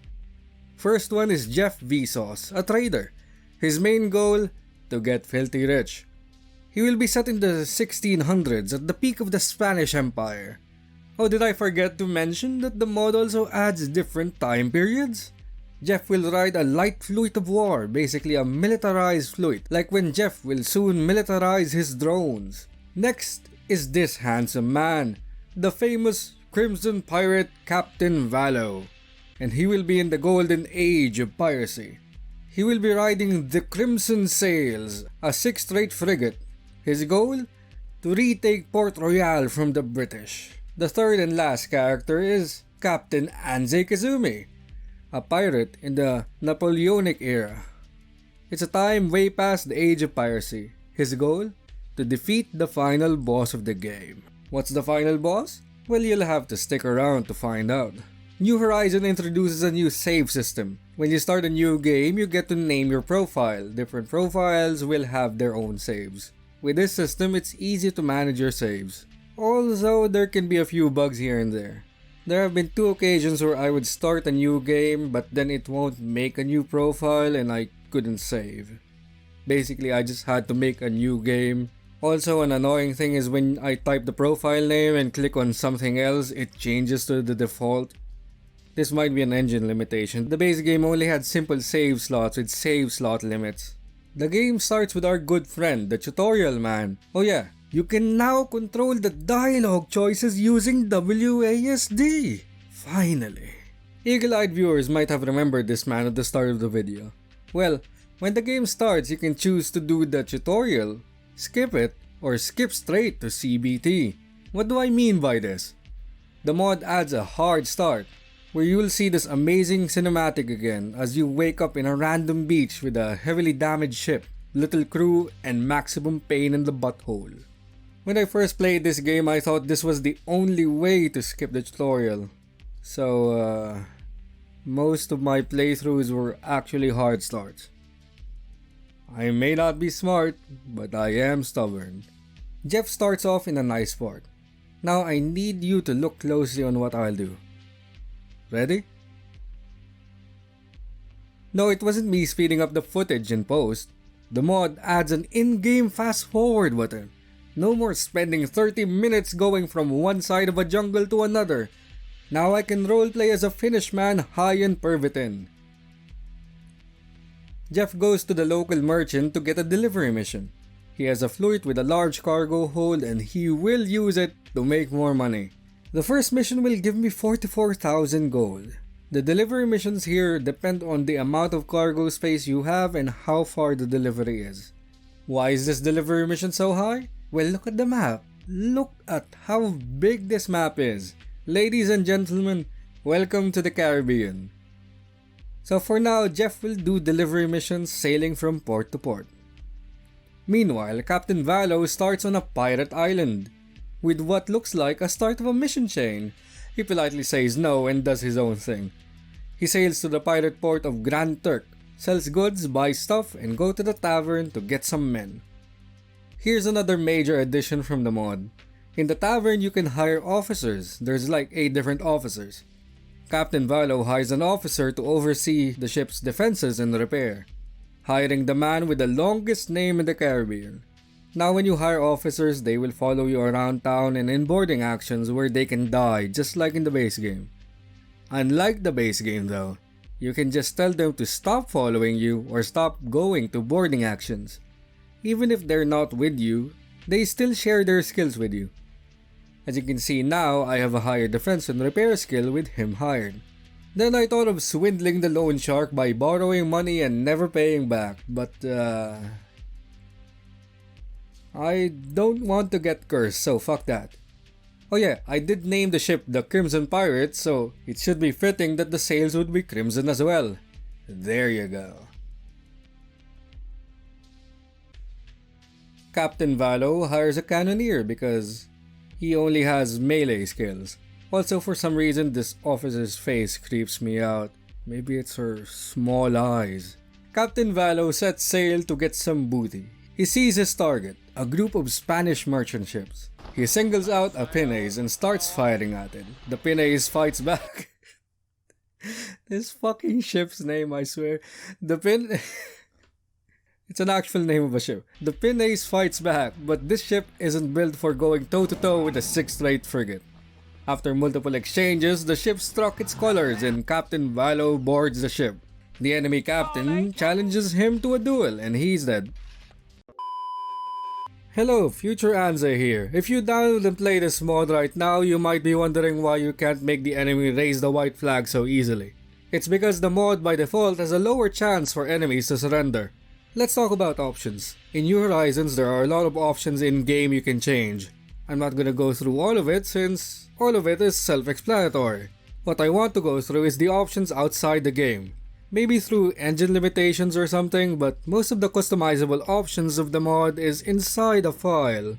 S3: First one is Jeff Vsauce, a trader. His main goal, to get filthy rich. He will be set in the 1600s at the peak of the Spanish Empire. Oh, did I forget to mention that the mod also adds different time periods? Jeff will ride a light fleet of war, basically a militarized fleet, like when Jeff will soon militarize his drones. Next is this handsome man, the famous Crimson Pirate Captain Valo, and he will be in the golden age of piracy. He will be riding the Crimson Sails, a 6th-rate frigate. His goal? To retake Port Royal from the British. The third and last character is Captain Anze Kazumi, a pirate in the Napoleonic era. It's a time way past the age of piracy. His goal? To defeat the final boss of the game. What's the final boss? Well, you'll have to stick around to find out. New Horizon introduces a new save system. When you start a new game, you get to name your profile. Different profiles will have their own saves. With this system, it's easy to manage your saves. Although there can be a few bugs here and there. There have been 2 occasions where I would start a new game, but then it won't make a new profile and I couldn't save. Basically, I just had to make a new game. Also, an annoying thing is when I type the profile name and click on something else, it changes to the default. This might be an engine limitation. The base game only had simple save slots with save slot limits. The game starts with our good friend, the tutorial man. Oh yeah, you can now control the dialogue choices using WASD. Finally. Eagle-eyed viewers might have remembered this man at the start of the video. Well, when the game starts, you can choose to do the tutorial, skip it, or skip straight to CBT. What do I mean by this? The mod adds a hard start, where you'll see this amazing cinematic again as you wake up in a random beach with a heavily damaged ship, little crew, and maximum pain in the butthole. When I first played this game, I thought this was the only way to skip the tutorial. So, most of my playthroughs were actually hard starts. I may not be smart, but I am stubborn. Jeff starts off in a nice part. Now I need you to look closely on what I'll do. Ready? No, it wasn't me speeding up the footage in post. The mod adds an in-game fast forward button. No more spending 30 minutes going from one side of a jungle to another. Now I can roleplay as a Finnish man high in Pervitin. Jeff goes to the local merchant to get a delivery mission. He has a fleet with a large cargo hold and he will use it to make more money. The first mission will give me 44,000 gold. The delivery missions here depend on the amount of cargo space you have and how far the delivery is. Why is this delivery mission so high? Well, look at the map. Look at how big this map is. Ladies and gentlemen, welcome to the Caribbean. So for now, Jeff will do delivery missions sailing from port to port. Meanwhile, Captain Valo starts on a pirate island with what looks like a start of a mission chain. He politely says no and does his own thing. He sails to the pirate port of Grand Turk, sells goods, buys stuff, and go to the tavern to get some men. Here's another major addition from the mod. In the tavern you can hire officers. There's like 8 different officers. Captain Valo hires an officer to oversee the ship's defenses and repair, hiring the man with the longest name in the Caribbean. Now when you hire officers, they will follow you around town and in boarding actions where they can die, just like in the base game. Unlike the base game though, you can just tell them to stop following you or stop going to boarding actions. Even if they're not with you, they still share their skills with you. As you can see now, I have a higher defense and repair skill with him hired. Then I thought of swindling the loan shark by borrowing money and never paying back, but I don't want to get cursed, so fuck that. Oh yeah, I did name the ship the Crimson Pirate, so it should be fitting that the sails would be crimson as well. There you go. Captain Valo hires a cannoneer because he only has melee skills. Also, for some reason, this officer's face creeps me out. Maybe it's her small eyes. Captain Valo sets sail to get some booty. He sees his target, a group of Spanish merchant ships. He singles out a Pinnace and starts firing at it. The Pinnace fights back. This fucking ship's name, I swear. It's an actual name of a ship. The Pinnace fights back, but this ship isn't built for going toe-to-toe with a 6th-rate frigate. After multiple exchanges, the ship struck its colors and Captain Valo boards the ship. The enemy captain challenges him to a duel and he's dead. Hello, Future Anze here. If you download and play this mod right now, you might be wondering why you can't make the enemy raise the white flag so easily. It's because the mod by default has a lower chance for enemies to surrender. Let's talk about options. In New Horizons, there are a lot of options in-game you can change. I'm not gonna go through all of it since all of it is self-explanatory. What I want to go through is the options outside the game. Maybe through engine limitations or something, but most of the customizable options of the mod is inside a file.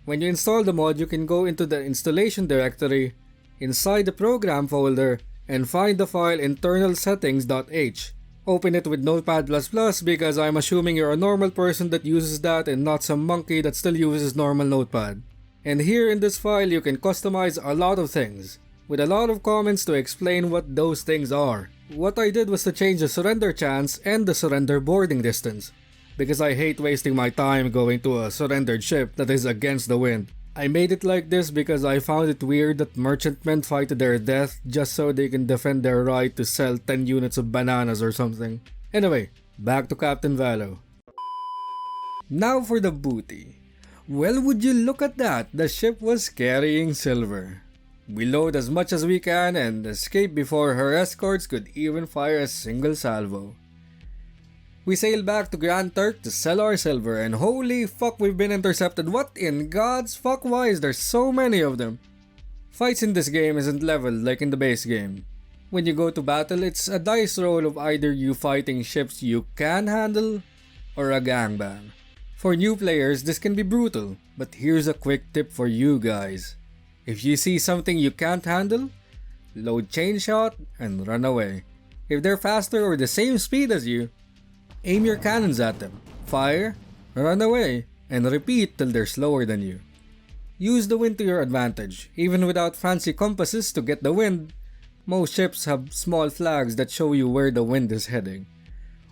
S3: When you install the mod, you can go into the installation directory, inside the program folder, and find the file internalsettings.h. Open it with Notepad++ because I'm assuming you're a normal person that uses that and not some monkey that still uses normal Notepad. And here in this file you can customize a lot of things, with a lot of comments to explain what those things are. What I did was to change the surrender chance and the surrender boarding distance, because I hate wasting my time going to a surrendered ship that is against the wind. I made it like this because I found it weird that merchantmen fight to their death just so they can defend their right to sell 10 units of bananas or something. Anyway, back to Captain Valo. Now for the booty. Well, would you look at that, the ship was carrying silver. We load as much as we can and escape before her escorts could even fire a single salvo. We sail back to Grand Turk to sell our silver and holy fuck, we've been intercepted. What in God's fuck, why is there so many of them? Fights in this game isn't leveled like in the base game. When you go to battle, it's a dice roll of either you fighting ships you can handle or a gangbang. For new players, this can be brutal, but here's a quick tip for you guys. If you see something you can't handle, load chain shot and run away. If they're faster or the same speed as you, aim your cannons at them, fire, run away, and repeat till they're slower than you. Use the wind to your advantage. Even without fancy compasses to get the wind, most ships have small flags that show you where the wind is heading.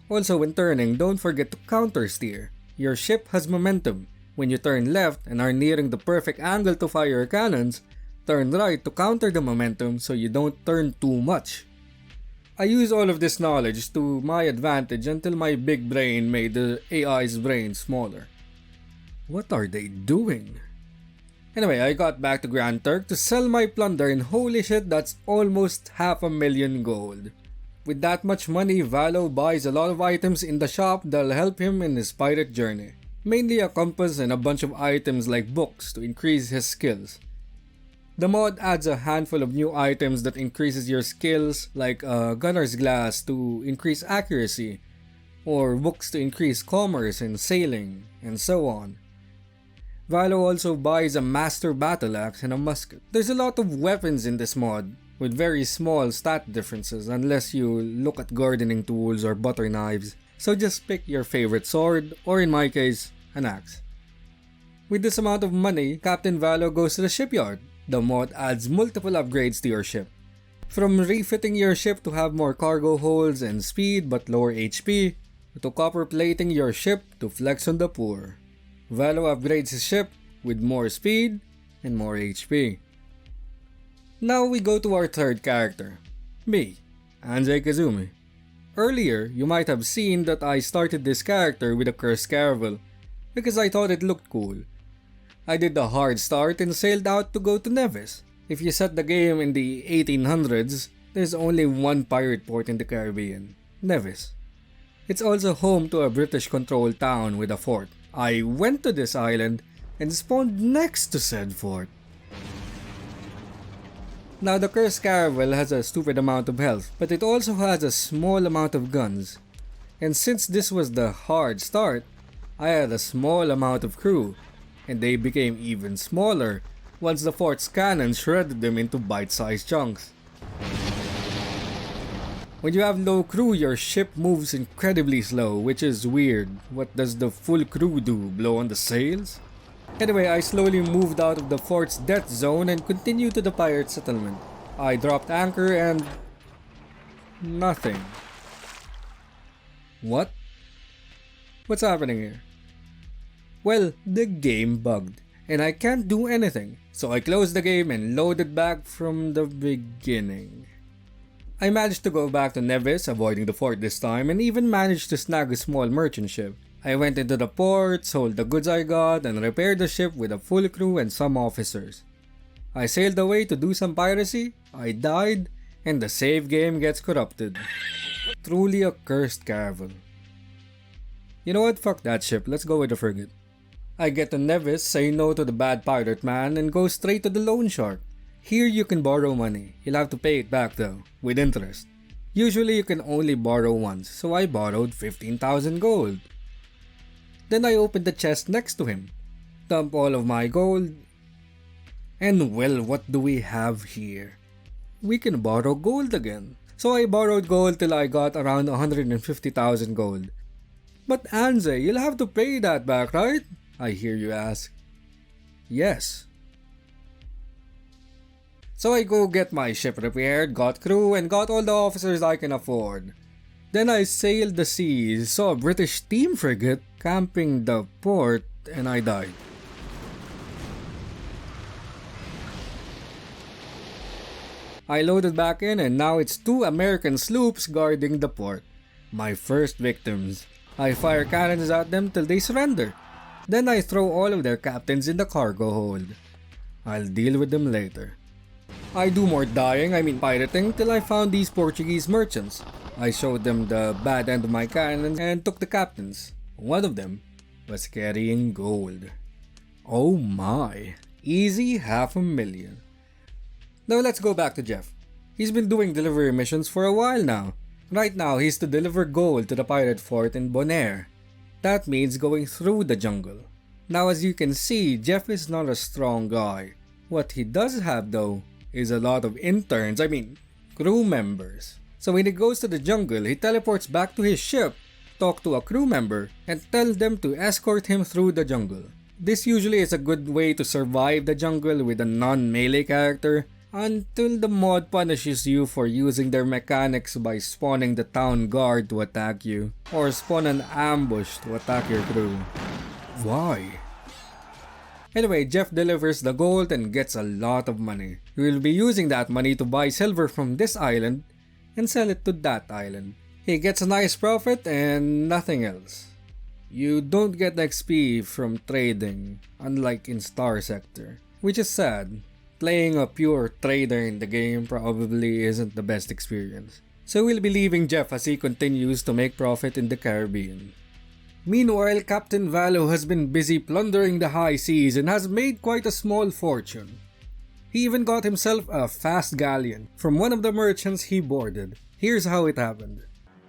S3: Also, when turning, don't forget to counter steer. Your ship has momentum. When you turn left and are nearing the perfect angle to fire your cannons, turn right to counter the momentum so you don't turn too much. I use all of this knowledge to my advantage until my big brain made the AI's brain smaller. What are they doing? Anyway, I got back to Grand Turk to sell my plunder, and holy shit, that's almost 500,000 gold. With that much money, Valo buys a lot of items in the shop that'll help him in his pirate journey. Mainly a compass and a bunch of items like books to increase his skills. The mod adds a handful of new items that increases your skills, like a gunner's glass to increase accuracy, or books to increase commerce and sailing, and so on. Valo also buys a master battle axe and a musket. There's a lot of weapons in this mod, with very small stat differences unless you look at gardening tools or butter knives, so just pick your favorite sword, or in my case, an axe. With this amount of money, Captain Valo goes to the shipyard. The mod adds multiple upgrades to your ship. From refitting your ship to have more cargo holds and speed but lower HP, to copper plating your ship to flex on the poor. Valo upgrades his ship with more speed and more HP. Now we go to our third character, me, Anzai Kazumi. Earlier, you might have seen that I started this character with a cursed caravel because I thought it looked cool. I did the hard start and sailed out to go to Nevis. If you set the game in the 1800s, there's only one pirate port in the Caribbean, Nevis. It's also home to a British-controlled town with a fort. I went to this island and spawned next to said fort. Now the cursed caravel has a stupid amount of health, but it also has a small amount of guns. And since this was the hard start, I had a small amount of crew, and they became even smaller once the fort's cannon shredded them into bite-sized chunks. When you have low crew, your ship moves incredibly slow, which is weird. What does the full crew do, blow on the sails? Anyway, I slowly moved out of the fort's death zone and continued to the pirate settlement. I dropped anchor and... nothing. What? What's happening here? Well, the game bugged, and I can't do anything, so I closed the game and loaded back from the beginning. I managed to go back to Nevis, avoiding the fort this time, and even managed to snag a small merchant ship. I went into the port, sold the goods I got, and repaired the ship with a full crew and some officers. I sailed away to do some piracy, I died, and the save game gets corrupted. Truly a cursed caravel. You know what, fuck that ship, let's go with the frigate. I get to Nevis, say no to the bad pirate man, and go straight to the loan shark. Here you can borrow money, you'll have to pay it back though, with interest. Usually you can only borrow once, so I borrowed 15,000 gold. Then I opened the chest next to him, dump all of my gold, and well, what do we have here? We can borrow gold again. So I borrowed gold till I got around 150,000 gold. But Anze, you'll have to pay that back, right? I hear you ask. Yes. So I go get my ship repaired, got crew, and got all the officers I can afford. Then I sailed the seas, saw a British steam frigate camping the port, and I died. I loaded back in, and now it's 2 American sloops guarding the port. My first victims. I fire cannons at them till they surrender. Then I throw all of their captains in the cargo hold. I'll deal with them later. I do more pirating till I found these Portuguese merchants. I showed them the bad end of my cannons and took the captains. One of them was carrying gold. Oh my, easy 500,000. Now let's go back to Jeff. He's been doing delivery missions for a while now. Right now he's to deliver gold to the pirate fort in Bonaire. That means going through the jungle. Now as you can see, Jeff is not a strong guy. What he does have though is a lot of interns, crew members. So when he goes to the jungle, he teleports back to his ship, talk to a crew member, and tell them to escort him through the jungle. This usually is a good way to survive the jungle with a non-melee character, until the mod punishes you for using their mechanics by spawning the town guard to attack you, or spawn an ambush to attack your crew. Why? Anyway, Jeff delivers the gold and gets a lot of money. He will be using that money to buy silver from this island and sell it to that island. He gets a nice profit and nothing else. You don't get XP from trading, unlike in Star Sector. Which is sad. Playing a pure trader in the game probably isn't the best experience. So we'll be leaving Jeff as he continues to make profit in the Caribbean. Meanwhile, Captain Valo has been busy plundering the high seas and has made quite a small fortune. He even got himself a fast galleon from one of the merchants he boarded. Here's how it happened.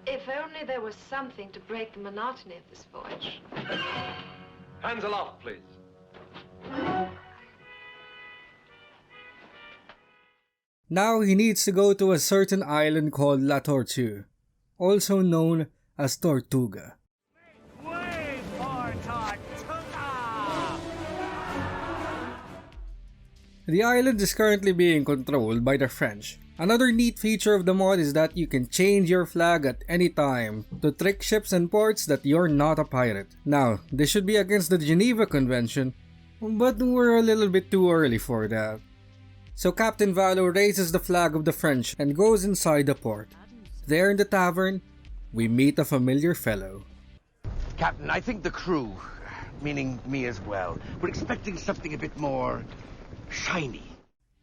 S11: If only there was something to break the monotony of this voyage.
S12: Hands aloft, please.
S3: Now he needs to go to a certain island called La Tortue, also known as Tortuga. The island is currently being controlled by the French. Another neat feature of the mod is that you can change your flag at any time to trick ships and ports that you're not a pirate. Now, this should be against the Geneva Convention, but we're a little bit too early for that. So Captain Valo raises the flag of the French and goes inside the port. There in the tavern, we meet a familiar fellow.
S13: Captain, I think the crew, meaning me as well, were expecting something a bit more shiny.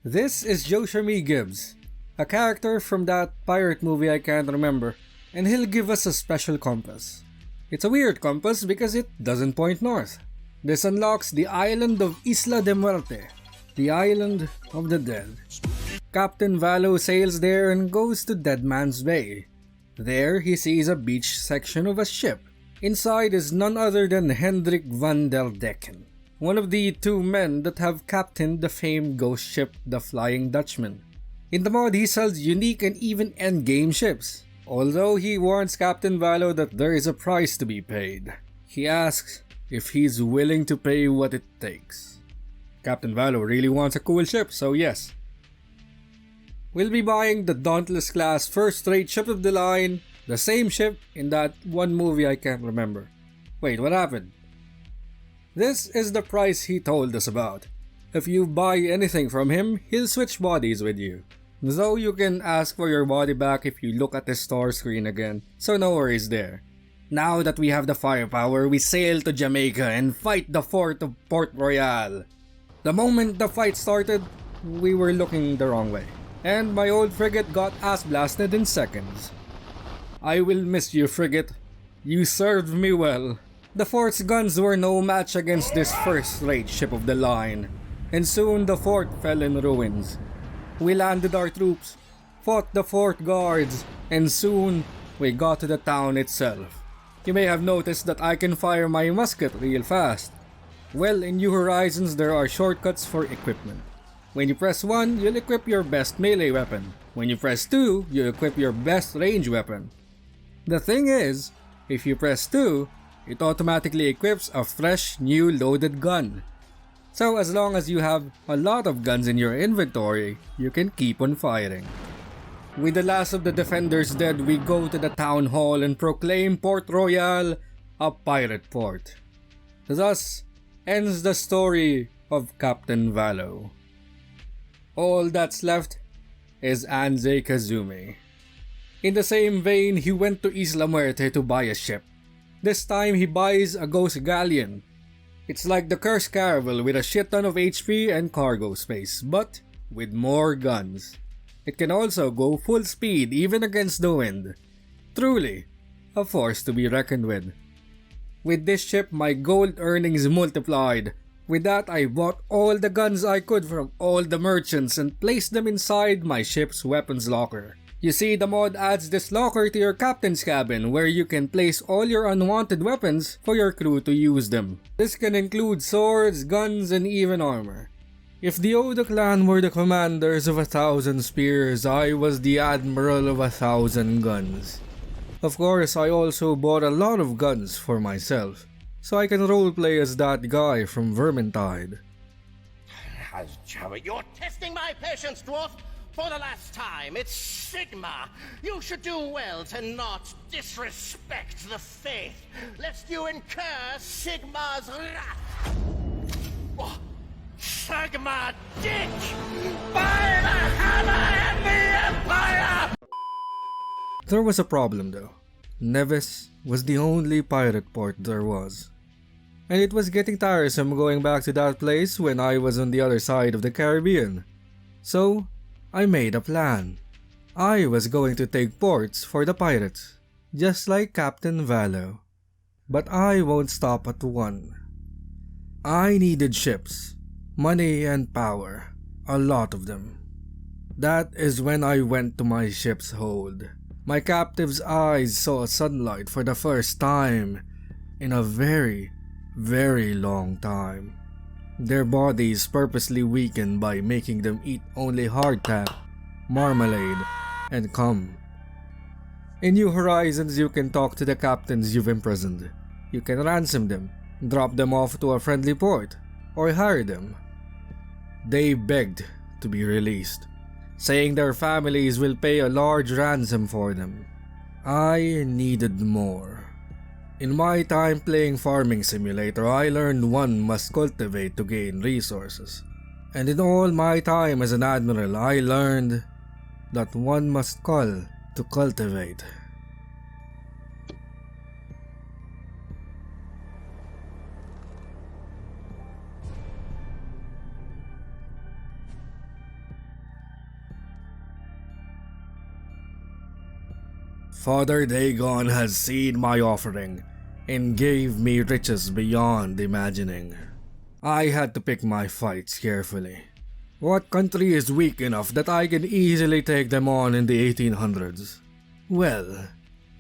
S3: This is Joshami Gibbs, a character from that pirate movie I can't remember, and he'll give us a special compass. It's a weird compass because it doesn't point north. This unlocks the island of Isla de Muerte, the island of the dead. Captain Valo sails there and goes to Dead Man's Bay. There he sees a beach section of a ship. Inside is none other than Hendrik van der Decken, one of the two men that have captained the famed ghost ship the Flying Dutchman. In the mod, he sells unique and even endgame ships, although he warns Captain Valo that there is a price to be paid. He asks if he's willing to pay what it takes. Captain Valo really wants a cool ship, so yes. We'll be buying the Dauntless class first-rate ship of the line, the same ship in that one movie I can't remember. Wait, what happened? This is the price he told us about. If you buy anything from him, he'll switch bodies with you. Though you can ask for your body back if you look at the store screen again, so no worries there. Now that we have the firepower, we sail to Jamaica and fight the fort of Port Royal. The moment the fight started, we were looking the wrong way, and my old frigate got ass blasted in seconds. I will miss you, frigate. You served me well. The fort's guns were no match against this first-rate ship of the line, and soon the fort fell in ruins. We landed our troops, fought the fort guards, and soon we got to the town itself. You may have noticed that I can fire my musket real fast. Well, in New Horizons there are shortcuts for equipment. When you press 1, you'll equip your best melee weapon. When you press 2, you equip your best range weapon. The thing is, if you press 2, it automatically equips a fresh new loaded gun. So as long as you have a lot of guns in your inventory, you can keep on firing. With the last of the defenders dead, we go to the town hall and proclaim Port Royal a pirate port. Thus ends the story of Captain Valo. All that's left is Anze Kazumi. In the same vein, he went to Isla Muerte to buy a ship. This time he buys a ghost galleon. It's like the Cursed Caravel with a shit ton of HP and cargo space, but with more guns. It can also go full speed even against the wind. Truly, a force to be reckoned with. With this ship, my gold earnings multiplied. With that, I bought all the guns I could from all the merchants and placed them inside my ship's weapons locker. You see, the mod adds this locker to your captain's cabin where you can place all your unwanted weapons for your crew to use them. This can include swords, guns, and even armor. If the Oda clan were the commanders of 1,000 spears, I was the admiral of 1,000 guns. Of course, I also bought a lot of guns for myself, so I can roleplay as that guy from Vermintide.
S13: You're testing my patience, dwarf! For the last time, it's Sigma. You should do well to not disrespect the faith, lest you incur Sigma's wrath. Oh, Sigma Dick! By the hammer and the Empire!
S3: There was a problem though. Nevis was the only pirate port there was. and it was getting tiresome going back to that place when I was on the other side of the Caribbean. So, I made a plan. I was going to take ports for the pirates, just like Captain Valo. But I won't stop at one. I needed ships, money and power, a lot of them. That is when I went to my ship's hold. My captive's eyes saw sunlight for the first time in a very, very long time. Their bodies purposely weakened by making them eat only hardtack, marmalade, and cum. In New Horizons, you can talk to the captains you've imprisoned. You can ransom them, drop them off to a friendly port, or hire them. They begged to be released, saying their families will pay a large ransom for them. I needed more. In my time playing Farming Simulator, I learned one must cultivate to gain resources. And in all my time as an admiral, I learned that one must cull to cultivate. Father Dagon has seen my offering and gave me riches beyond imagining. I had to pick my fights carefully. What country is weak enough that I can easily take them on in the 1800s? Well,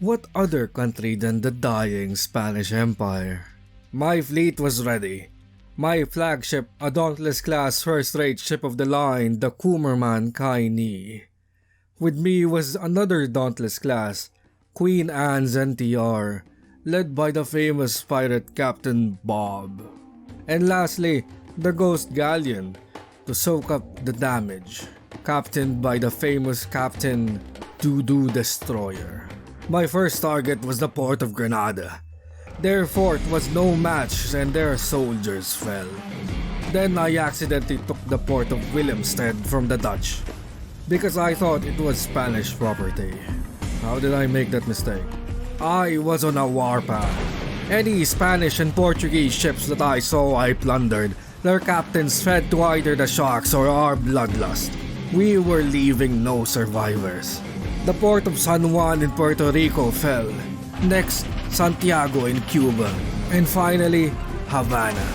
S3: what other country than the dying Spanish Empire? My fleet was ready. My flagship, a Dauntless-class first-rate ship of the line, the Kumerman Kai Ni. With me was another Dauntless-class, Queen Anne's NTR, led by the famous pirate Captain Bob. And lastly, the Ghost Galleon, to soak up the damage, captained by the famous Captain Dudu Destroyer. My first target was the port of Granada. Their fort was no match and their soldiers fell. Then I accidentally took the port of Willemstad from the Dutch, because I thought it was Spanish property. How did I make that mistake? I was on a warpath. Any Spanish and Portuguese ships that I saw I plundered. Their captains fed to either the sharks or our bloodlust. We were leaving no survivors. The port of San Juan in Puerto Rico fell. Next, Santiago in Cuba. And finally, Havana.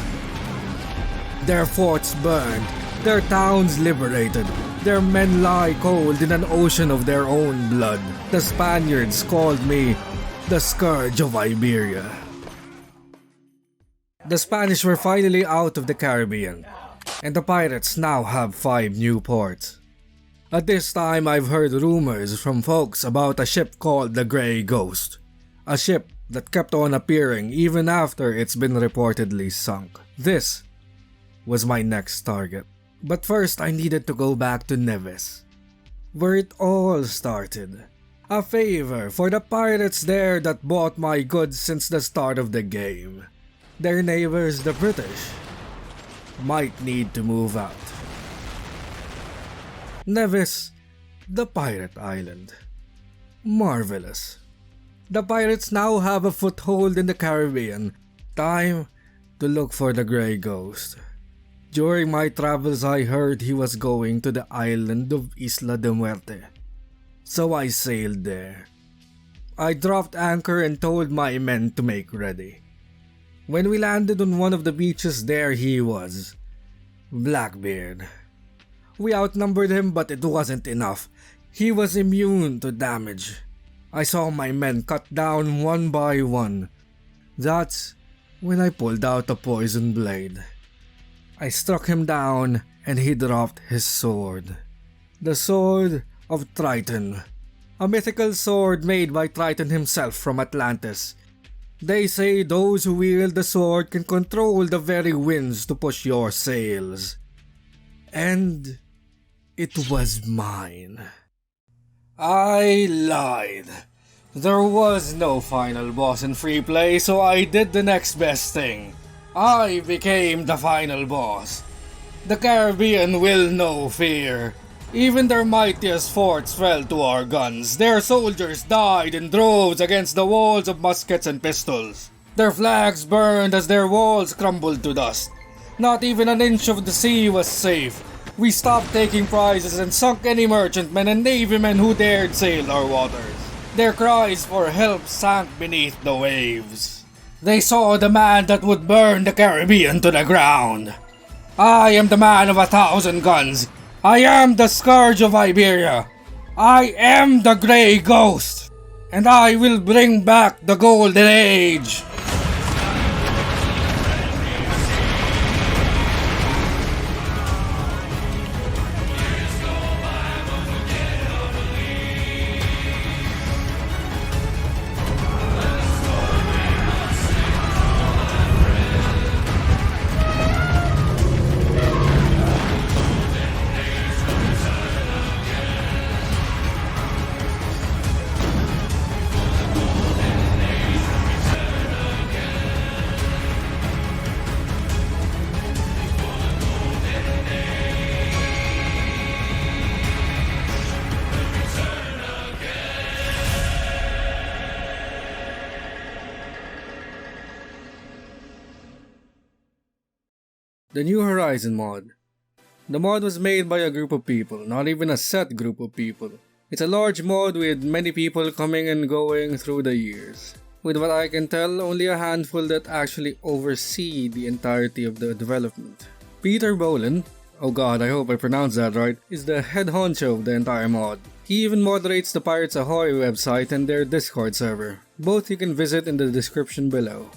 S3: Their forts burned. Their towns liberated. Their men lie cold in an ocean of their own blood. The Spaniards called me the Scourge of Iberia. The Spanish were finally out of the Caribbean, and the pirates now have 5 new ports. At this time, I've heard rumors from folks about a ship called the Grey Ghost, a ship that kept on appearing even after it's been reportedly sunk. This was my next target. But first, I needed to go back to Nevis, where it all started. A favor for the pirates there that bought my goods since the start of the game. Their neighbors, the British, might need to move out. Nevis, the pirate island. Marvelous. The pirates now have a foothold in the Caribbean. Time to look for the Grey Ghost. During my travels, I heard he was going to the island of Isla de Muerte. So I sailed there. I dropped anchor and told my men to make ready. When we landed on one of the beaches, there he was, Blackbeard. We outnumbered him, but it wasn't enough. He was immune to damage. I saw my men cut down one by one. That's when I pulled out a poison blade. I struck him down and he dropped his sword. The Sword of Triton. A mythical sword made by Triton himself from Atlantis. They say those who wield the sword can control the very winds to push your sails. And it was mine. I lied. There was no final boss in free play, so I did the next best thing. I became the final boss. The Caribbean will know fear. Even their mightiest forts fell to our guns. Their soldiers died in droves against the walls of muskets and pistols. Their flags burned as their walls crumbled to dust. Not even an inch of the sea was safe. We stopped taking prizes and sunk any merchantmen and navymen who dared sail our waters. Their cries for help sank beneath the waves. They saw the man that would burn the Caribbean to the ground. I am the man of 1,000 guns. I am the scourge of Iberia. I am the Grey Ghost. And I will bring back the Golden Age. The New Horizon mod. The mod was made by a group of people, not even a set group of people. It's a large mod with many people coming and going through the years. With what I can tell, only a handful that actually oversee the entirety of the development. Peter Boland, oh god, I hope I pronounced that right, is the head honcho of the entire mod. He even moderates the Pirates Ahoy website and their Discord server. Both you can visit in the description below.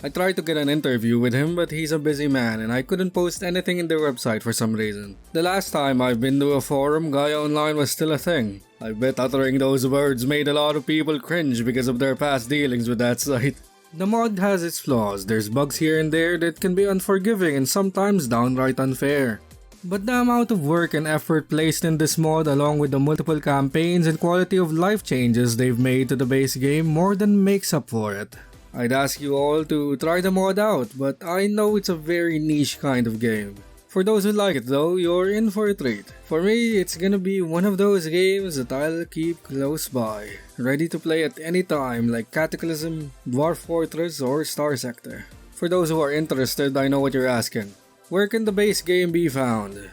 S3: I tried to get an interview with him, but he's a busy man and I couldn't post anything in their website for some reason. The last time I've been to a forum, Gaia Online was still a thing. I bet uttering those words made a lot of people cringe because of their past dealings with that site. The mod has its flaws. There's bugs here and there that can be unforgiving and sometimes downright unfair. But the amount of work and effort placed in this mod, along with the multiple campaigns and quality of life changes they've made to the base game, more than makes up for it. I'd ask you all to try the mod out, but I know it's a very niche kind of game. For those who like it though, you're in for a treat. For me, it's gonna be one of those games that I'll keep close by, ready to play at any time, like Cataclysm, Dwarf Fortress, or Star Sector. For those who are interested, I know what you're asking. Where can the base game be found?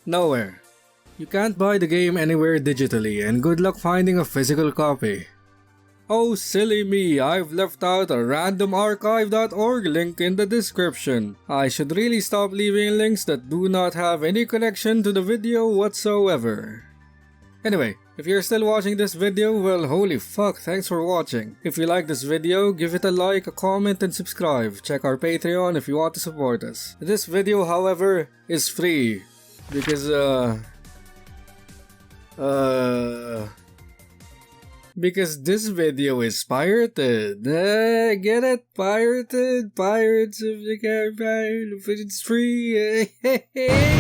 S3: Nowhere. You can't buy the game anywhere digitally, and good luck finding a physical copy. Oh silly me, I've left out a randomarchive.org link in the description. I should really stop leaving links that do not have any connection to the video whatsoever. Anyway, if you're still watching this video, well holy fuck, thanks for watching. If you like this video, give it a like, a comment, and subscribe. Check our Patreon if you want to support us. This video, however, is free. Because this video is pirated. Get it? Pirated? Pirates of the Caribbean, but it's free.